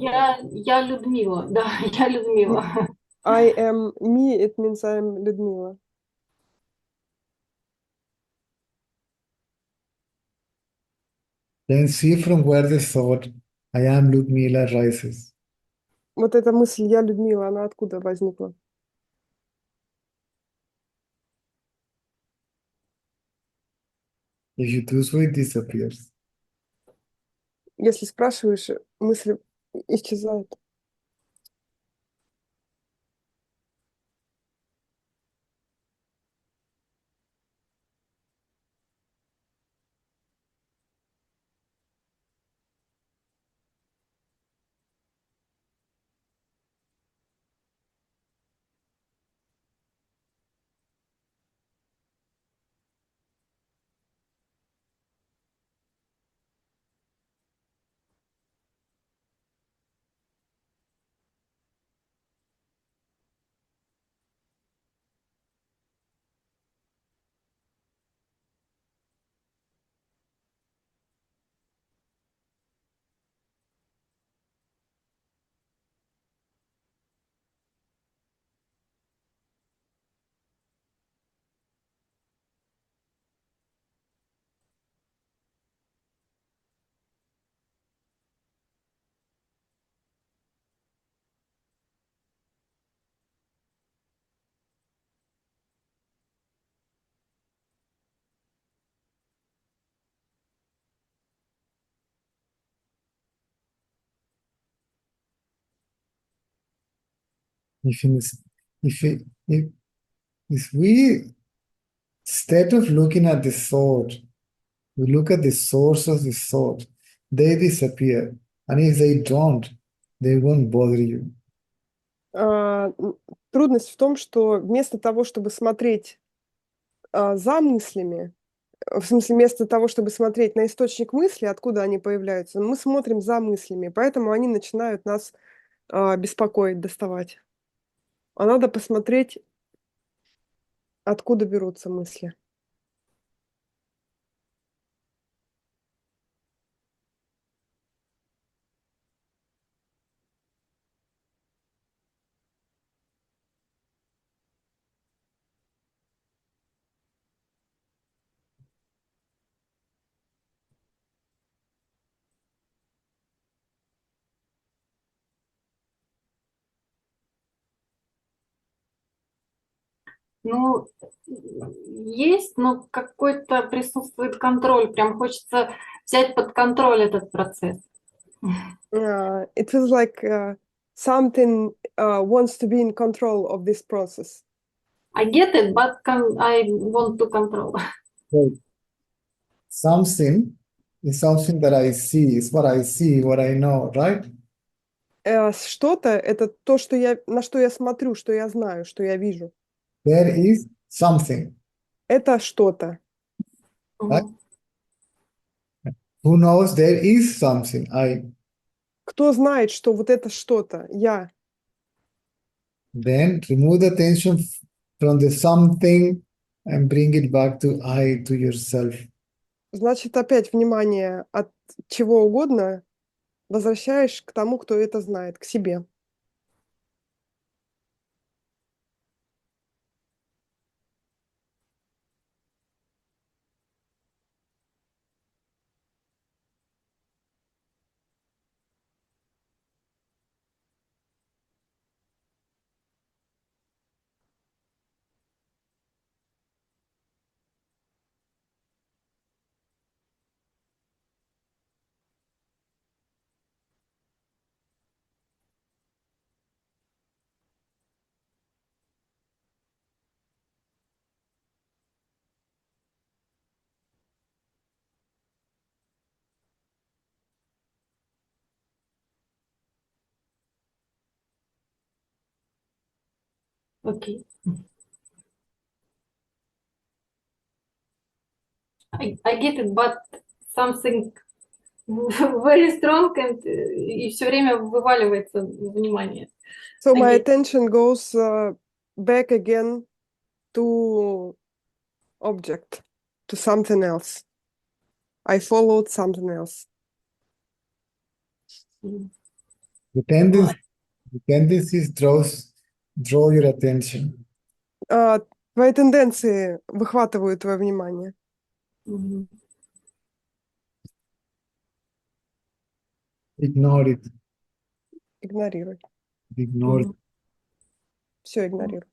я Людмила, да, я Людмила. I am me, it means I'm Людмила. then see from where the thought, I am Ludmila, rises. Вот эта мысль «я Людмила», она откуда возникла? If you do so, it disappears. Если спрашиваешь, мысль исчезает. If, in, if, it- if we, instead of looking at the thought, we look at the source of the thought, they disappear. And if they don't, they won't bother you. Трудность в том, что вместо того, чтобы смотреть за мыслями, в смысле, вместо того, чтобы смотреть на источник мысли, откуда они появляются, мы смотрим за мыслями, поэтому они начинают нас беспокоить, доставать. А надо посмотреть, откуда берутся мысли. Ну, есть, но какой-то присутствует контроль. Прям хочется взять под контроль этот процесс. It feels like something wants to be in control of this process. I get it, but I want to control. So something is something that I see, is what I see, what I know, right? Что-то — это то, что на что я смотрю, что я знаю, что я вижу. There is something, Это что-то. right? Who knows there is something? Кто знает, что вот это что-то? Я. Then remove the attention from the something and bring it back to I, to yourself. Значит, опять внимание от чего угодно возвращаешь к тому, кто это знает, к себе. Окей. I get it, but something very strong and и все время вываливается внимание. So my Again. attention goes back again to object, to something else. I followed something else. The tendencies draw your attention. Твои тенденции выхватывают твое внимание. Мгм. Ignore it. Игнорируй. Ignore it. Мгм. Все игнорируй.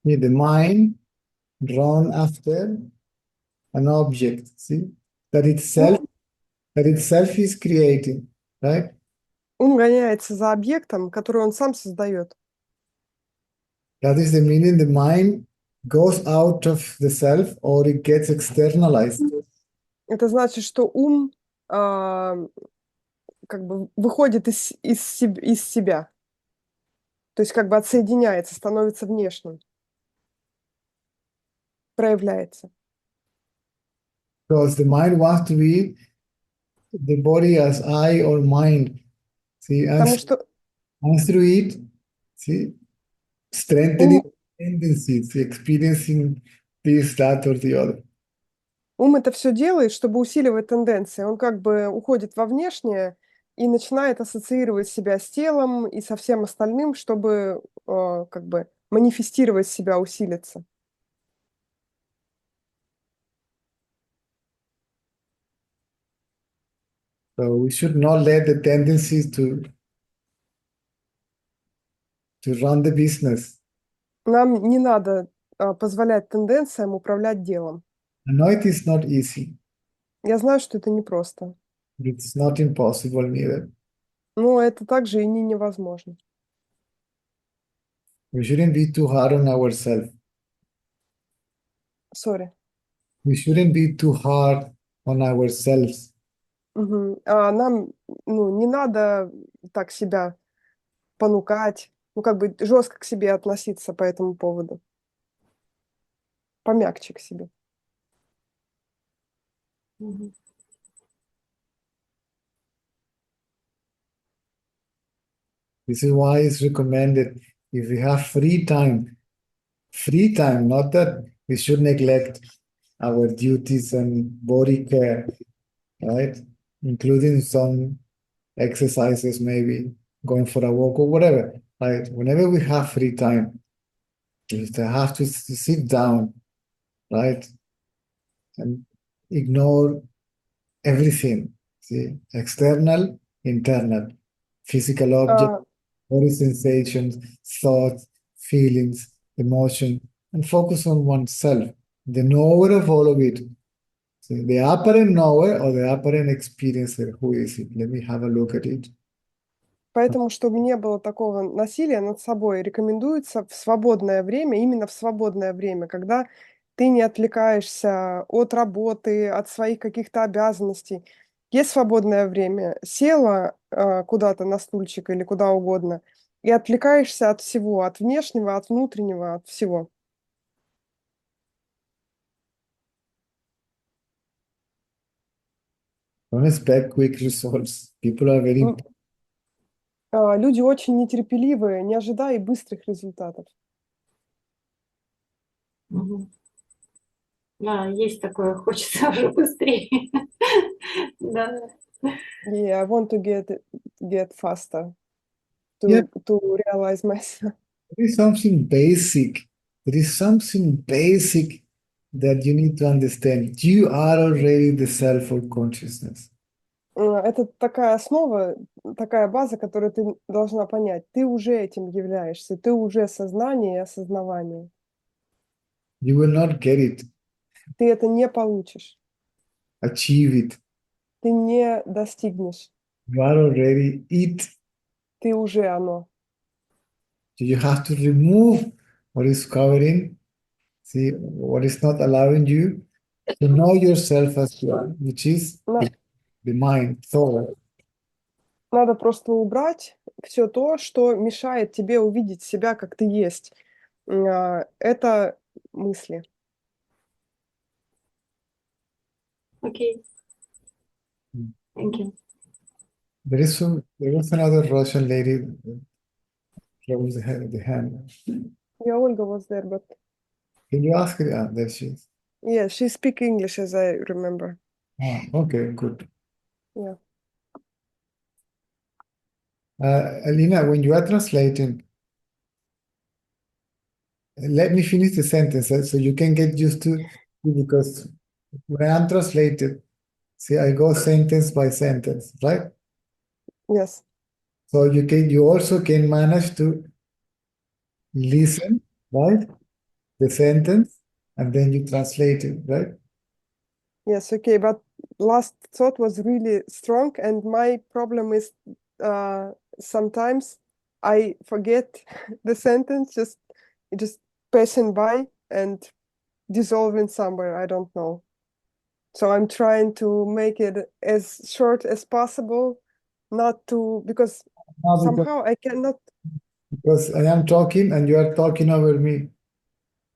See, the mind drawn after an object, see, that itself is creating, right? Ум гоняется за объектом, который он сам создает. That is the meaning the mind goes out of the self or it gets externalized. Это значит, что ум как бы выходит из себя. То есть как бы отсоединяется, становится внешним. Проявляется. Because the mind wants to be the body as I or mind. See, Потому что and through it, see, strengthening tendencies, experiencing this, that, or the other. ум это все делает, чтобы усиливать тенденции. Он как бы уходит во внешнее и начинает ассоциировать себя с телом и со всем остальным, чтобы как бы манифестировать себя, усилиться. So we should not let the tendencies to run the business. Нам не надо позволять тенденциям управлять делом. I know it is not easy, Я знаю, что это непросто, but it's not impossible neither. Но это также и невозможно. We shouldn't be too hard on ourselves. Sorry. We shouldn't be too hard on ourselves. А нам, не надо так себя понукать, как бы жестко к себе относиться по этому поводу. Помягче к себе. This is why it's recommended if we have free time, not that we should neglect our duties and body care, right? Including some exercises, maybe going for a walk or whatever, right? Whenever we have free time, we have to sit down, right? And ignore everything, see, external, internal, physical objects, А, body sensations, thoughts, feelings, emotion, and focus on oneself, the knower of all of it. See, the apparent knower or the apparent experiencer, who is it? Let me have a look at it. Поэтому, чтобы не было такого насилия над собой, рекомендуется в свободное время, именно в свободное время, когда ты не отвлекаешься от работы, от своих каких-то обязанностей. Есть свободное время, села куда-то на стульчик или куда угодно, и отвлекаешься от всего, от внешнего, от внутреннего, от всего. Don't expect quick results. People are very Люди очень нетерпеливые, не ожидая быстрых результатов. Да, есть такое, хочется уже быстрее. Да. Yeah, I want to get faster Yeah. to realize myself. There is something basic. There is something basic that you need to understand. You are already the self of consciousness. Это такая основа, такая база, которую ты должна понять. Ты уже этим являешься, ты уже сознание и осознавание. You will not get it, Ты это не получишь, achieve it. ты не достигнешь, You are already it. ты уже оно. So you have to remove what is covering, see, what is not allowing you to know yourself as you are, which is the mind, thought. Надо просто убрать все то, что мешает тебе увидеть себя, как ты есть. Это мысли. Окей. Thank you. There was another Russian lady that was the hand. Yeah, Olga was there, but Can you ask her? Ah, there she is. yeah, she speaks English, as I remember. Ah, okay, good. Yeah. Alina, when you are translating, let me finish the sentence so you can get used to it, because when I'm translated, see, I go sentence by sentence, right? Yes. So you also can manage to listen, right? The sentence, and then you translate it, right? Yes, okay, but last thought was really strong, and my problem is sometimes I forget the sentence, just passing by and dissolving somewhere, I don't know. So I'm trying to make it as short as possible, not to, because somehow I cannot. Because I am talking and you are talking over me.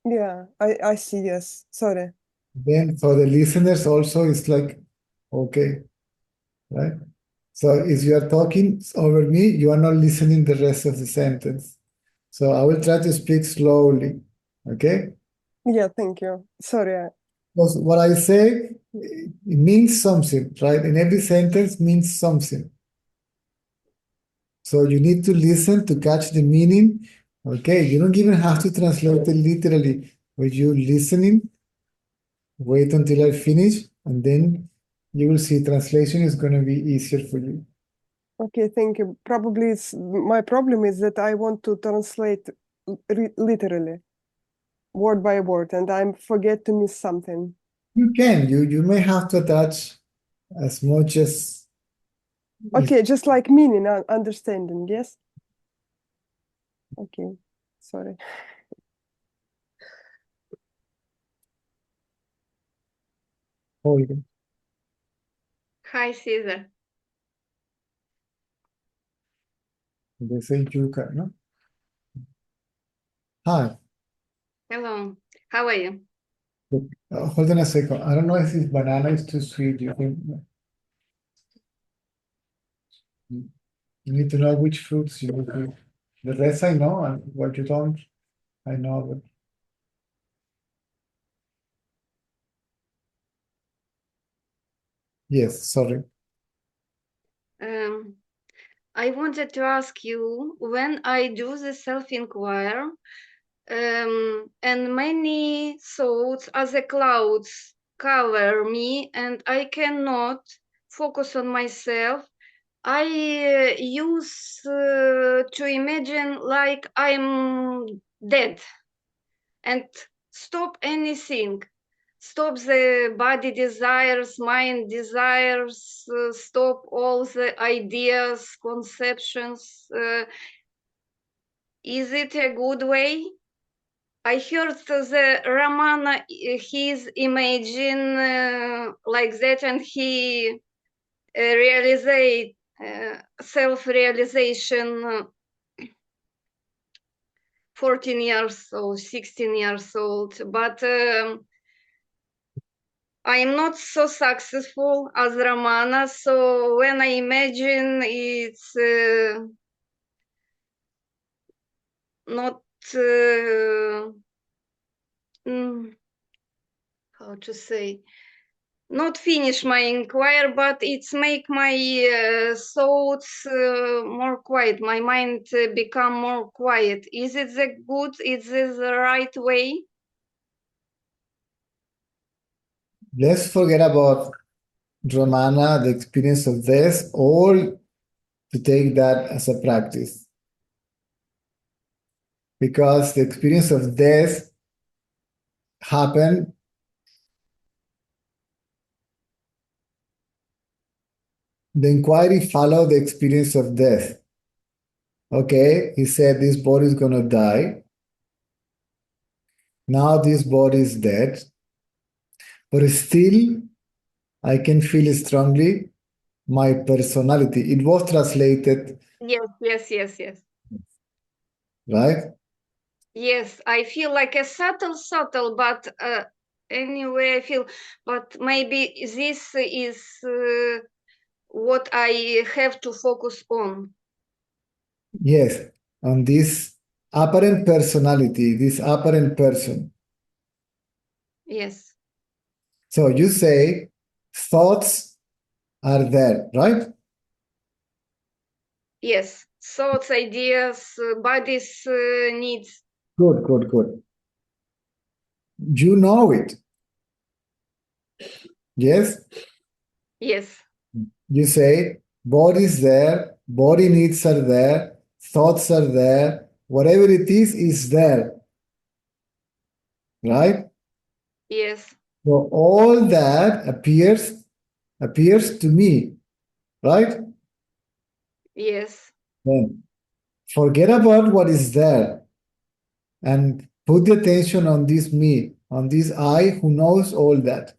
Yeah, I see, yes, sorry. Then for the listeners also, it's like, okay, right? So if you are talking over me, you are not listening the rest of the sentence. So I will try to speak slowly, okay? Yeah, thank you. Sorry. Because what I say, it means something, right? And every sentence means something. So you need to listen to catch the meaning. Okay, you don't even have to translate it literally. When you're listening, wait until I finish, and then you will see translation is going to be easier for you. Okay, thank you. Probably my problem is that I want to translate literally, word by word, and I forget to miss something. You can. You may have to attach as much as Okay, just like meaning, understanding, yes? Okay, sorry. Olga. Hi, Caesar. They say yuca, no? Hi. Hello. How are you? Hold on a second. I don't know if this banana is too sweet. You think you need to know which fruits you need. The rest I know, and what you don't, I know. But yes, sorry. I wanted to ask you, when I do the self-inquiry, and many thoughts as a clouds cover me, and I cannot focus on myself. I use to imagine like I'm dead and stop anything. Stop the body desires, mind desires, stop all the ideas, conceptions. Is it a good way? I heard the Ramana, he's imagine like that, and he realize self-realization 14 years old, 16 years old, but I'm not so successful as Ramana, so when I imagine it's not how to say, not finish my inquiry, but it's make my thoughts more quiet, my mind become more quiet. Is it the good, is it the right way? Let's forget about Ramana, the experience of this, or to take that as a practice. Because the experience of death happened the inquiry followed the experience of death. Okay, he said this body is gonna die. Now this body is dead, but still I can feel strongly my personality. It was translated, Yes. right? Yes, I feel like a subtle, but anyway, I feel, but maybe this is what I have to focus on. Yes, on this apparent personality, this apparent person. Yes, So you say thoughts are there, right? yes. Thoughts, ideas, body's needs. Good. You know it. Yes? Yes, You say body is there, body needs are there, thoughts are there, whatever it is there, right? yes, So all that appears to me, right? yes, Then forget about what is there and put the attention on this me, on this I who knows all that.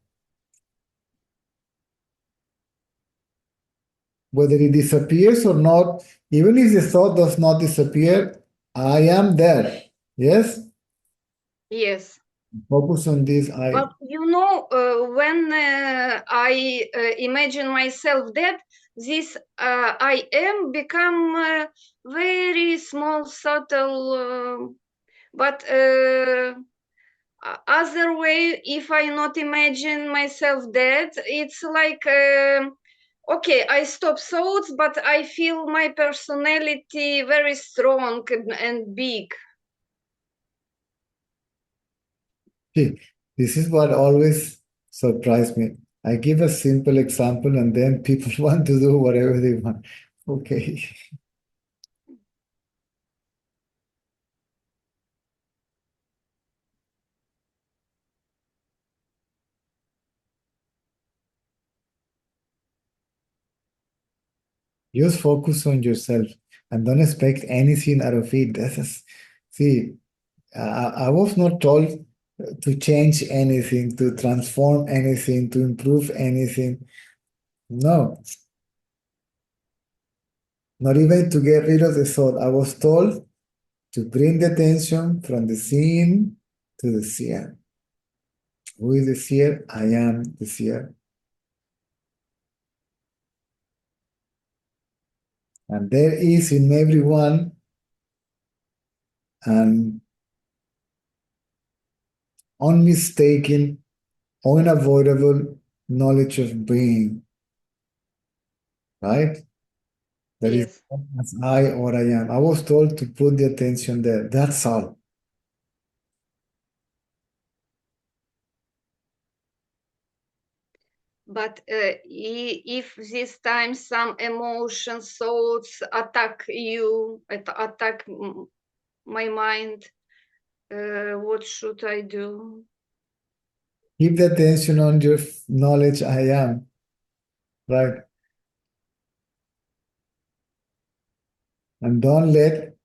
Whether it disappears or not, even if the thought does not disappear, I am there. Yes? yes. Focus on this I. But you know, when I imagine myself dead, this I am become very small, subtle, but other way, if I not imagine myself dead, it's like, okay, I stop thoughts, but I feel my personality very strong and big. See, this is what always surprised me. I give a simple example and then people want to do whatever they want. Okay. Just focus on yourself and don't expect anything out of it. See, I was not told to change anything, to transform anything, to improve anything. No, not even to get rid of the thought. I was told to bring the attention from the seeing to the seer. Who is the seer? I am the seer. And there is in everyone an unmistaken, unavoidable knowledge of being, right? That is Yes. as I or I am. I was told to put the attention there. That's all. But if this time some emotions, thoughts attack you, attack my mind, what should I do? Keep the attention on your knowledge I am, right? And don't let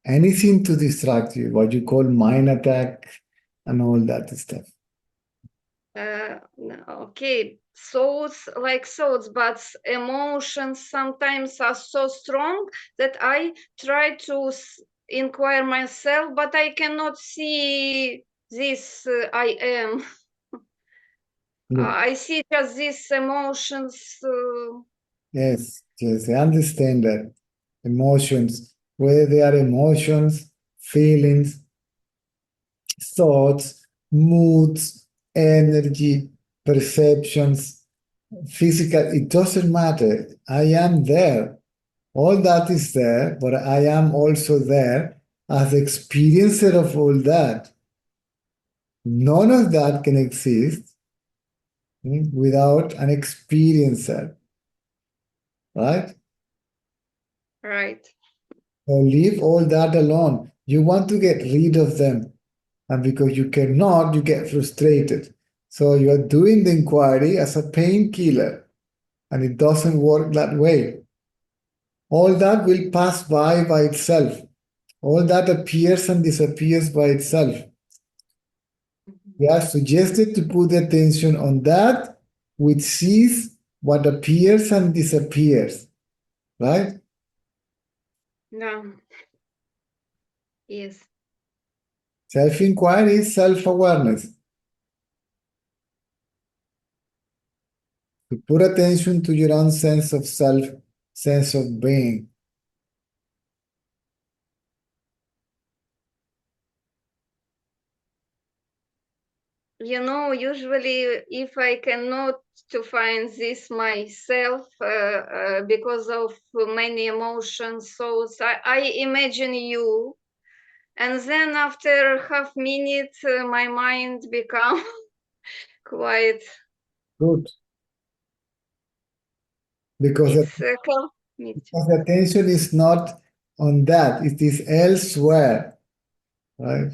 anything to distract you, what you call mind attack and all that stuff. Okay, thoughts like thoughts, but emotions sometimes are so strong that I try to inquire myself, but I cannot see this I am. Yeah. I see just these emotions. Yes, I understand that. Emotions, whether they are emotions, feelings, thoughts, moods, energy, perceptions, physical, it doesn't matter. I am there. All that is there, but I am also there as experiencer of all that. None of that can exist without an experiencer, right? Right. So leave all that alone. You want to get rid of them. And because you cannot, you get frustrated. So you are doing the inquiry as a painkiller, and it doesn't work that way. All that will pass by itself. All that appears and disappears by itself. We are suggested to put the attention on that which sees what appears and disappears, right? No. Yes. Self-inquiry is self-awareness. To put attention to your own sense of self, sense of being. You know, usually if I cannot to find this myself because of many emotions, so I imagine you, and then after half minute, my mind become quiet. Good. Because It's the attention is not on that, it is elsewhere, right?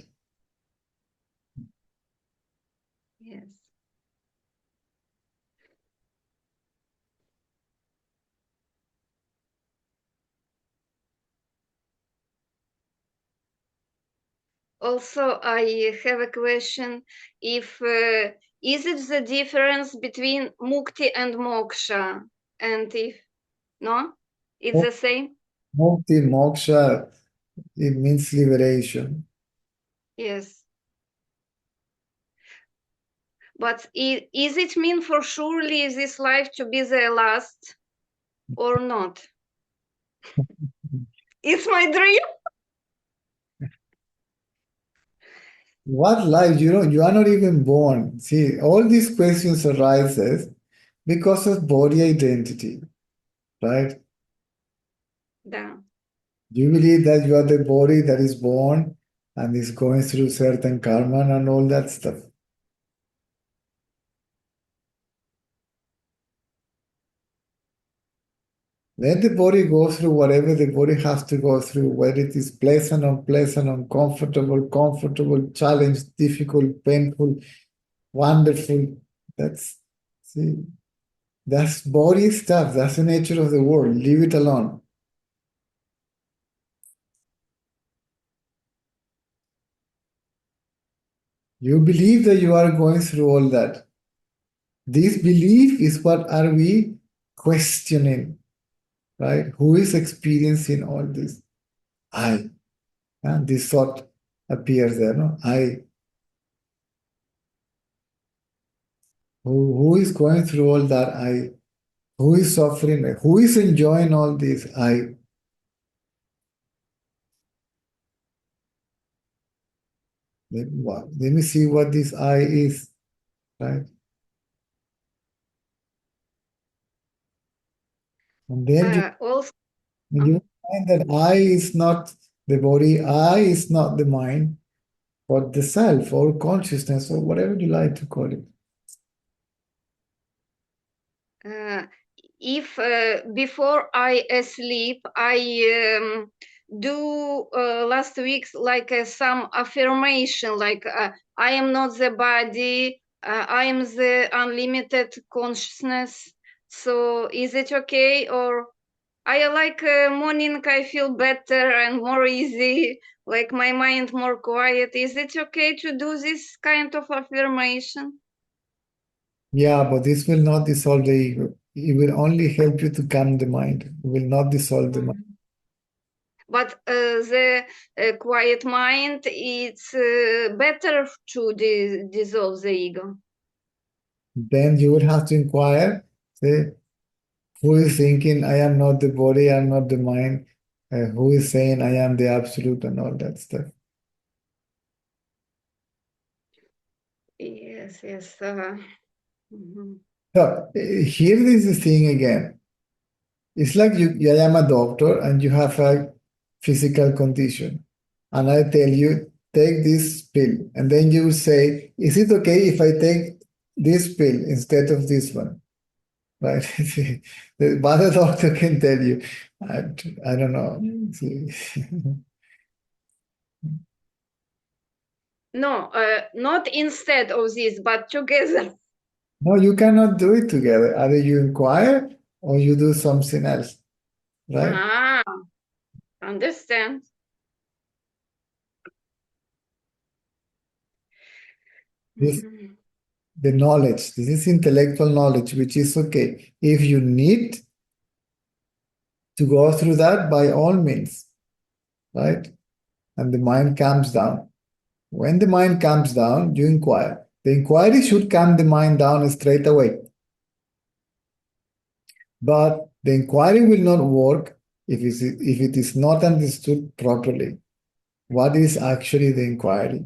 yes. Also, I have a question. If is it the difference between mukti and moksha? And if no, it's the same. Mukti, moksha, it means liberation. Yes. But is it mean for surely this life to be the last or not? It's my dream. What life? You are not even born. See, all these questions arises because of body identity, right? Да. Do you believe that you are the body that is born and is going through certain karma and all that stuff? Let the body go through whatever the body has to go through, whether it is pleasant, unpleasant, uncomfortable, comfortable, challenged, difficult, painful, wonderful. See. That's body stuff. That's the nature of the world. Leave it alone. You believe that you are going through all that. This belief is what are we questioning, right? Who is experiencing all this? I. And this thought appears there, no? I. Who is going through all that? I. Who is suffering? Who is enjoying all this? I. Let me see what this I is, right? And then Also, you find that I is not the body, I is not the mind, but the self or consciousness or whatever you like to call it. if before I sleep, I do last week like some affirmation, like I am not the body, I am the unlimited consciousness. So is it okay? Or I like morning, I feel better and more easy, like my mind more quiet. Is it okay to do this kind of affirmation? Yeah, but this will not dissolve the ego. It will only help you to calm the mind. It will not dissolve the mind. But the quiet mind, it's better to dissolve the ego. Then you will have to inquire, say, who is thinking, I am not the body, I am not the mind, who is saying, I am the absolute and all that stuff. Yes, yes. So here is the thing again. It's like I am a doctor and you have a physical condition. And I tell you, take this pill. And then you say, is it okay if I take this pill instead of this one? Right? The other doctor can tell you, I don't know. No, not instead of this, but together. No, you cannot do it together. Either you inquire or you do something else. Right? Ah, understand. This the knowledge. This is intellectual knowledge, which is okay. If you need to go through that, by all means, right? And the mind calms down. When the mind calms down, you inquire. The inquiry should calm the mind down straight away. But the inquiry will not work if it is not understood properly. What is actually the inquiry?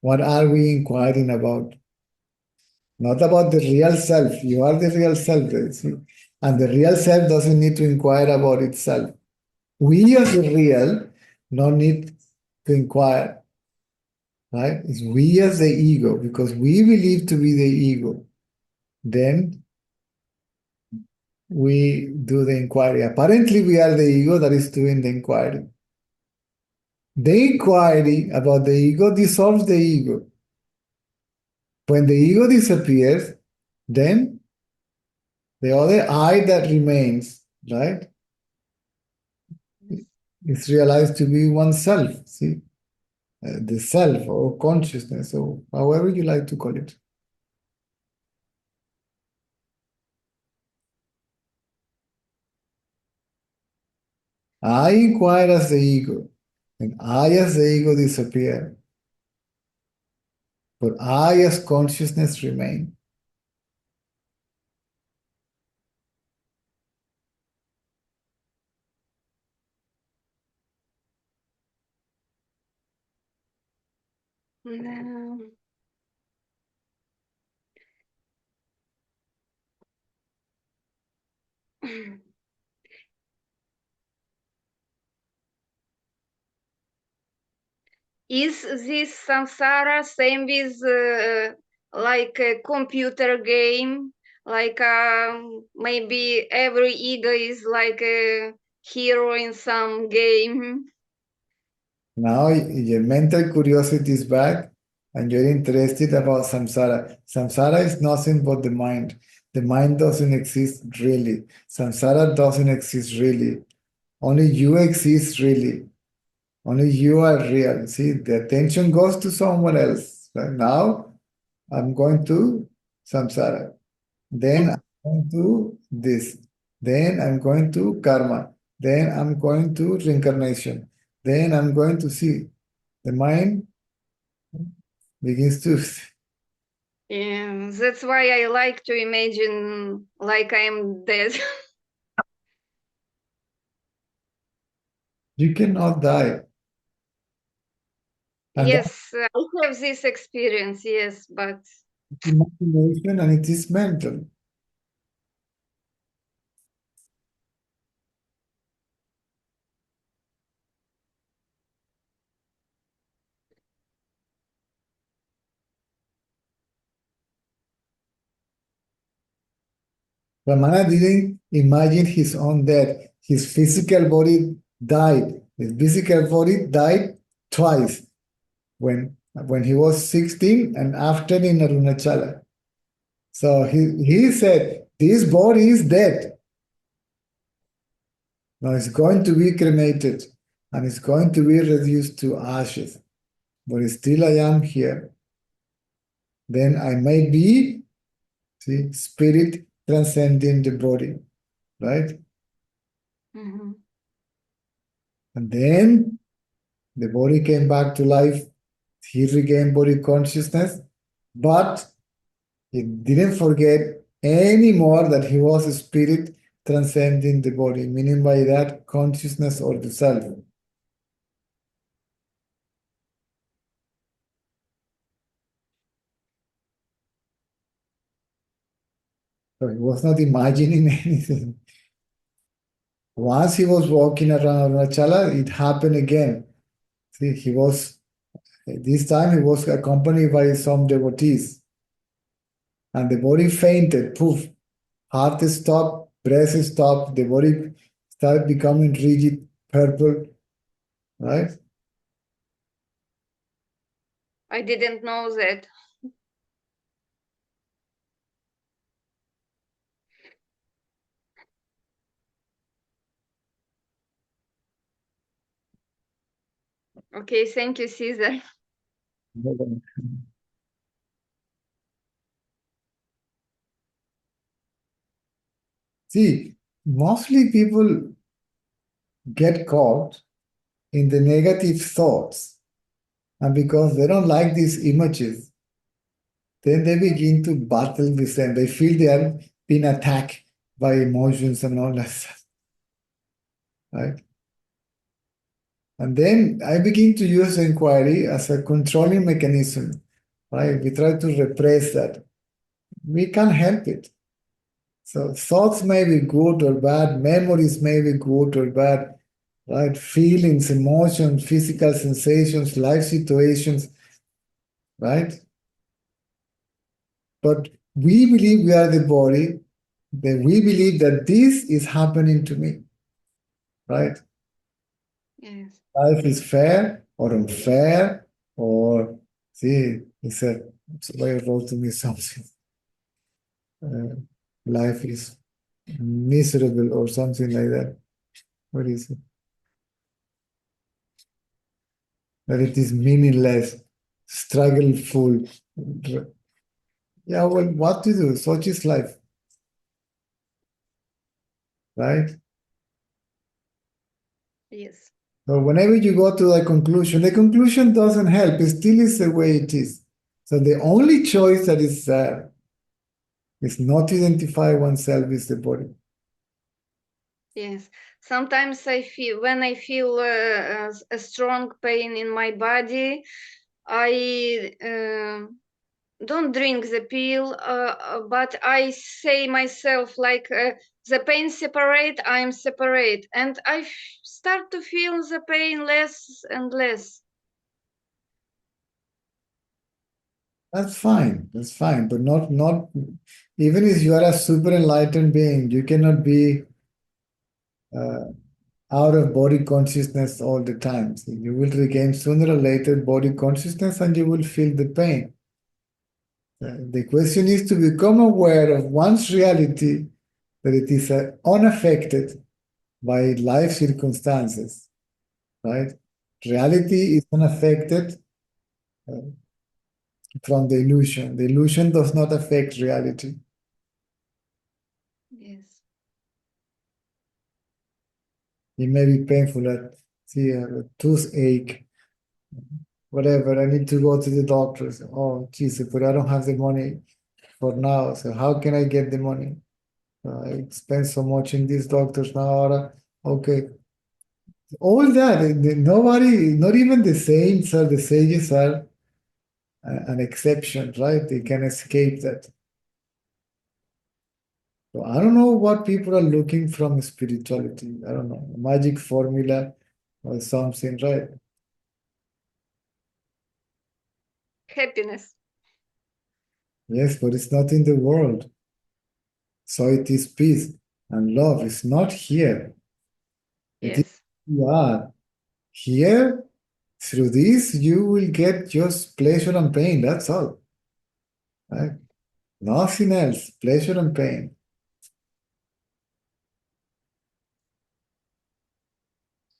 What are we inquiring about? Not about the real self. You are the real self. See? And the real self doesn't need to inquire about itself. We as the real don't need to inquire. Right? It's we as the ego, because we believe to be the ego. Then we do the inquiry. Apparently, we are the ego that is doing the inquiry. The inquiry about the ego dissolves the ego. When the ego disappears, then the other I that remains, right, is realized to be oneself. See, the self or consciousness, or however you like to call it. I inquire as the ego, and I as the ego disappear. But I as consciousness remain. Is this samsara same with like a computer game? Like maybe every ego is like a hero in some game. Now your mental curiosity is back and you're interested about samsara. Samsara is nothing but the mind. The mind doesn't exist really. Samsara doesn't exist really. Only you exist really. Only you are real. See, the attention goes to someone else. Right now, I'm going to samsara. Then I'm going to this. Then I'm going to karma. Then I'm going to reincarnation. Then I'm going to see. The mind begins to. Yeah, that's why I like to imagine like I'm dead. You cannot die. And Yes, I have this experience, yes, but that's imagination and it is mental. Ramana didn't imagine his own death. His physical body died. His physical body died twice when he was 16 and after in Arunachala. So he said, this body is dead. Now it's going to be cremated and it's going to be reduced to ashes. But still I am here. Then I may be, see, spirit transcending the body, right? Mhm. And then the body came back to life. He regained body consciousness, but he didn't forget anymore that he was a spirit transcending the body, meaning by that consciousness or the self. So he was not imagining anything. Once he was walking around Arunachala, it happened again. See, this time he was accompanied by some devotees. And the body fainted, poof, heart stopped, breath stopped, the body started becoming rigid, purple, right? I didn't know that. Okay, thank you, Caesar. See, mostly people get caught in the negative thoughts, and because they don't like these images, then they begin to battle with them. They feel they are being attacked by emotions and all that stuff, right? And then I begin to use inquiry as a controlling mechanism, right? We try to repress that. We can't help it. So thoughts may be good or bad, memories may be good or bad, right? Feelings, emotions, physical sensations, life situations, right? But we believe we are the body, then we believe that this is happening to me, right? Yes. Life is fair or unfair, or see, somebody wrote to me something. Life is miserable or something like that. What is it? That it is meaningless, struggleful. Yeah, well, what to do? Such is life, right? Yes. So whenever you go to the conclusion doesn't help. It still is the way it is. So the only choice that is not to identify oneself with the body. Yes. Sometimes when I feel a strong pain in my body, I don't drink the pill, but I say myself like the pain separate, I'm separate, and I start to feel the pain less and less. That's fine. That's fine. But not even if you are a super enlightened being, you cannot be out of body consciousness all the time. So you will regain sooner or later body consciousness and you will feel the pain. The question is to become aware of one's reality, that it is unaffected by life circumstances, right? Reality is unaffected from the illusion. The illusion does not affect reality. Yes. It may be painful, see, a toothache, whatever, I need to go to the doctor. So, oh, Jesus, but I don't have the money for now. So how can I get the money? I spend so much in these doctors now. Okay. All that, nobody, not even the saints or the sages are an exception, right? They can escape that. So I don't know what people are looking from spirituality. I don't know, a magic formula or something, right? Happiness. Yes, but it's not in the world. So it is peace and love. It's not here. It is Yes. you are. Here, through this, you will get just pleasure and pain. That's all. Right? Nothing else. Pleasure and pain.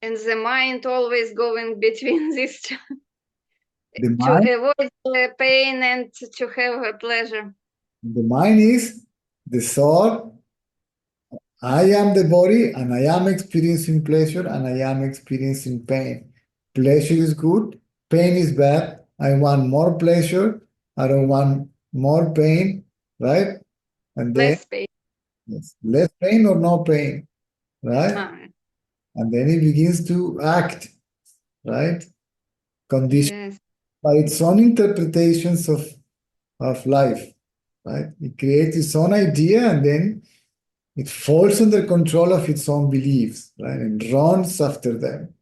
And the mind always going between these two The to mind, avoid the pain and to have a pleasure. the mind is the thought. I am the body and I am experiencing pleasure and I am experiencing pain. Pleasure is good, pain is bad. I want more pleasure, I don't want more pain, right? And then Less pain. yes, less pain or no pain, right? Ah, And then it begins to act, right? Conditioned yes. by its own interpretations of life, right? It creates its own idea and then it falls under control of its own beliefs, right? And runs after them.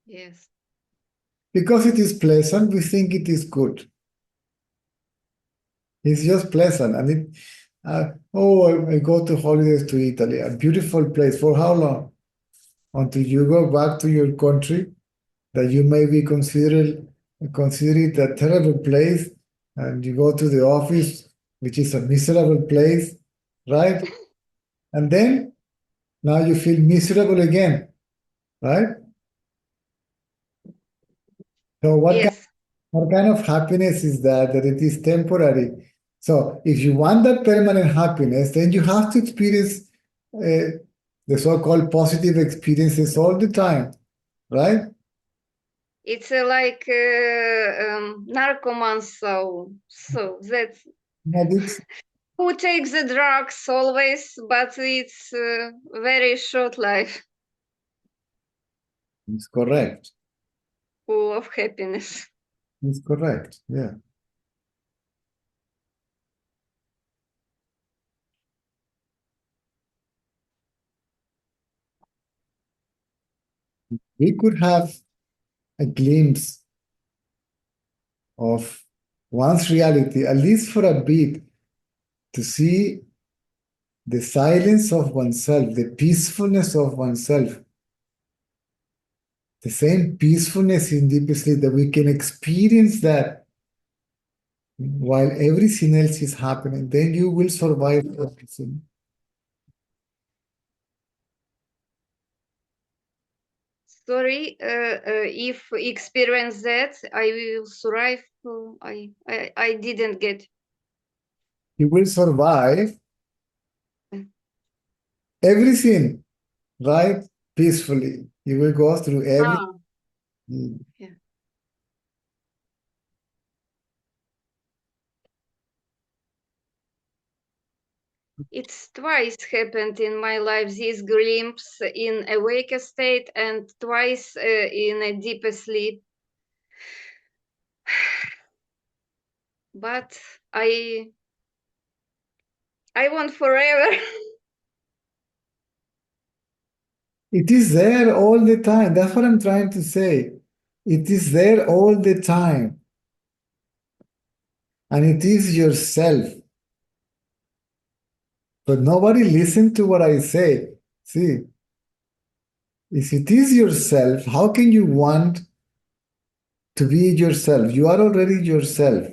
Yes. Because it is pleasant, we think it is good. It's just pleasant. And I go to holidays to Italy, a beautiful place. For how long? Until you go back to your country, that you may be consider it a terrible place, and you go to the office, which is a miserable place, right? And then now you feel miserable again, right? So Yes. what kind of happiness is that? That it is temporary. So if you want that permanent happiness, then you have to experience the so-called positive experiences all the time, right? It's like narcoman, so that's But it's who takes the drugs always, but it's very short life, correct. full of happiness. It's correct. Yeah. We could have a glimpse of one's reality, at least for a bit, to see the silence of oneself, the peacefulness of oneself, the same peacefulness in deep sleep, that we can experience that while everything else is happening, then you will survive everything. Sorry, if experience that, I will survive. I didn't get. You will survive everything, right? Peacefully. You will go through everything. Yeah. It's twice happened in my life, this glimpse in awake state and twice in a deep sleep. But I want forever. It is there all the time. That's what I'm trying to say. It is there all the time. And it is yourself. But nobody listens to what I say. See, if it is yourself, how can you want to be yourself. You are already yourself.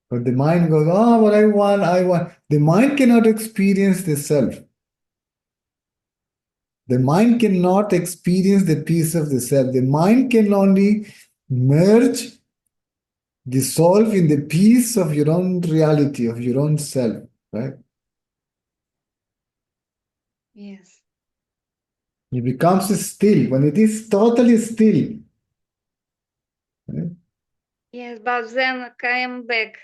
But the mind goes, oh, what I want, I want. The mind cannot experience the self. The mind cannot experience the peace of the self. The mind can only merge, dissolve in the peace of your own reality, of your own self, right? Yes. It becomes still. When it is totally still, right? Yes, but then I am back.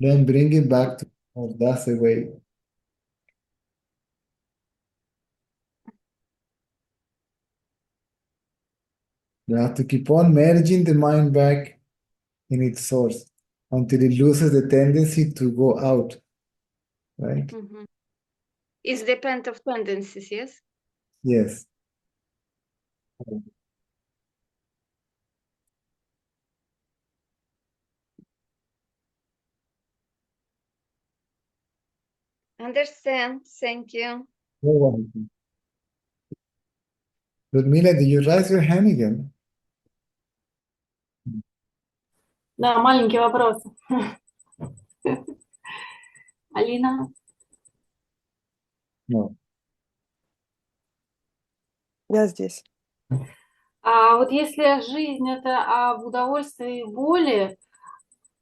Then bring it back to, oh, that's the way. You have to keep on merging the mind back in its source until it loses the tendency to go out, right? Mhm. It's depend of tendencies, yes? Yes. Understand. Thank you. You're welcome. Ludmila, did you raise your hand again? Да, маленький вопрос. Алина? No. Я здесь. А вот если жизнь это об удовольствии и боли,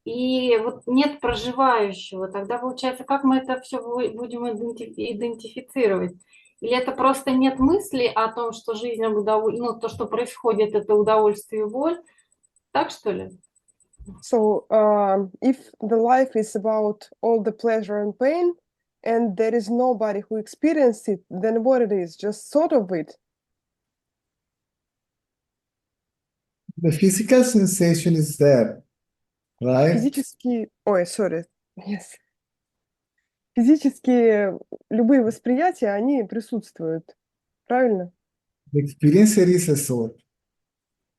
и вот нет проживающего, тогда получается, как мы это все будем идентифицировать? Или это просто нет мысли о том, что жизнь об удовольствии, ну, то, что происходит, это удовольствие и боль? Так что ли? So, if the life is about all the pleasure and pain, and there is nobody who experienced it, then what it is? Just thought of it. The physical sensation is there, right? Физически... Ой, sorry. Yes. Физически любые восприятия, они присутствуют. Правильно? The experiencer is a soul.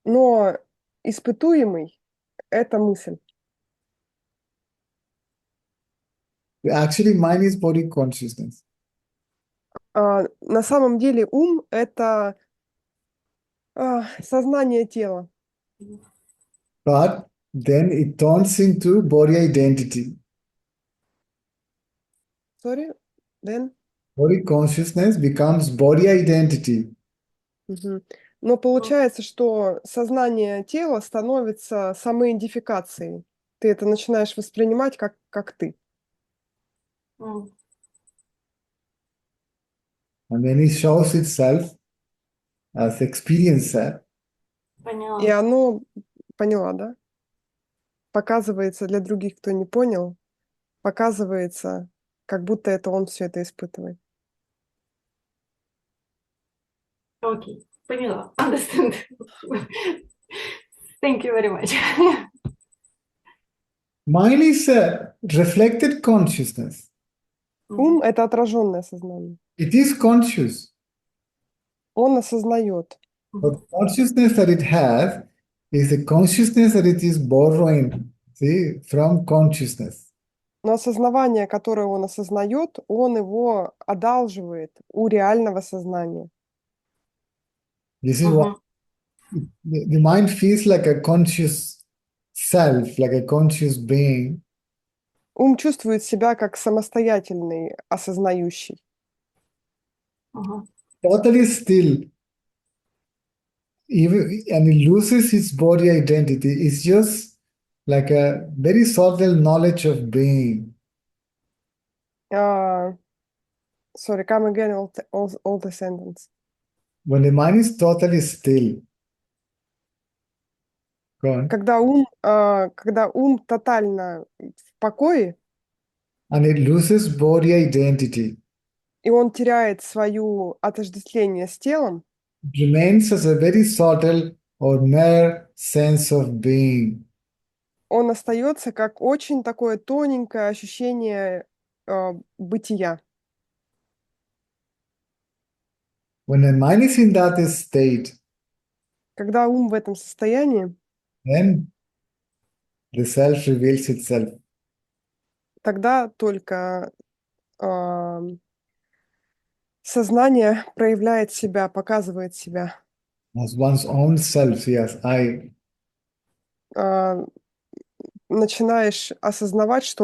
Но испытуемый — это мысль. Actually, mind is body consciousness. На самом деле ум — это сознание тела. But then it turns into body identity. Sorry? Then? Body consciousness becomes body identity. Мгм. Но получается, что сознание тела становится самоидентификацией. Ты это начинаешь воспринимать как ты. М, And then it shows itself as experiencer. И Поняла. оно, поняла, да? Показывается для других, кто не понял, показывается, как будто это он все это испытывает. Окей, поняла. Understand. Thank you very much. Mind is a reflected consciousness. Ум — это отраженное сознание. It is conscious. Он осознает. But consciousness that it has is a consciousness that it is borrowing, see, from consciousness. Но осознавание, которое он осознает, он его одалживает у реального сознания. This is why the mind feels like a conscious self, like a conscious being. Ум чувствует себя как самостоятельный, осознающий. Totally still, even and it loses its body identity. It's just like a very subtle knowledge of being. Sorry, come again, all the sentence. When the mind is totally still, go on, Когда ум тотально в покое, and it loses body identity, и он теряет свое отождествление с телом, it remains as a very subtle or mere sense of being. он остается как очень такое тоненькое ощущение бытия. When the mind is in that state, Когда ум в этом состоянии, then the self reveals itself. тогда только а, сознание проявляет себя, показывает себя. as one's own self. Yes, I. А, начинаешь осознавать,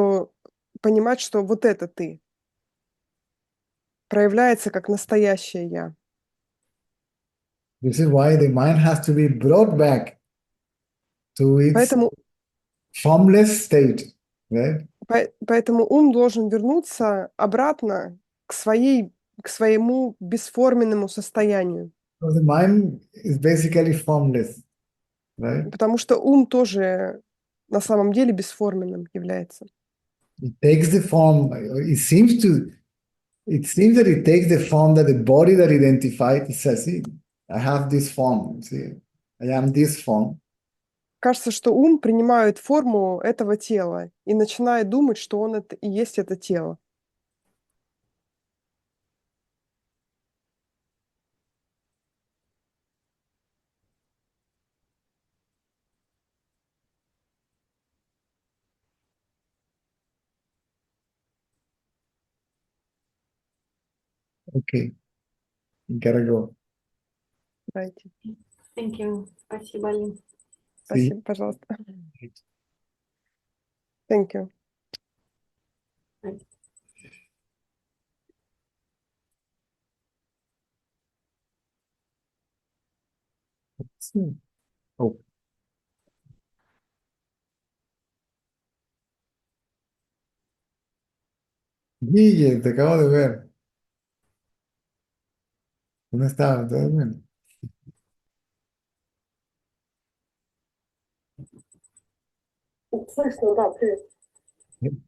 понимать, что вот это ты проявляется как настоящее я. This is why the mind has to be brought back to its Поэтому, formless state, right? поэтому ум должен вернуться обратно к своему бесформенному состоянию. So the mind is basically formless, right? Потому что ум тоже на самом деле бесформенным является. It takes the form. It seems that it takes the form that the body that identifies. It says, "See, I have this form. See, I am this form." Кажется, что ум принимает форму этого тела и начинает думать, что он это и есть это тело. Okay, you gotta go. Знаете. Thank you. Спасибо, Лин. Спасибо, пожалуйста. Thank you. Oh. Guille, te acabo de ver. ¿Dónde estabas? ¿Todo bien? Слышно, да, привет.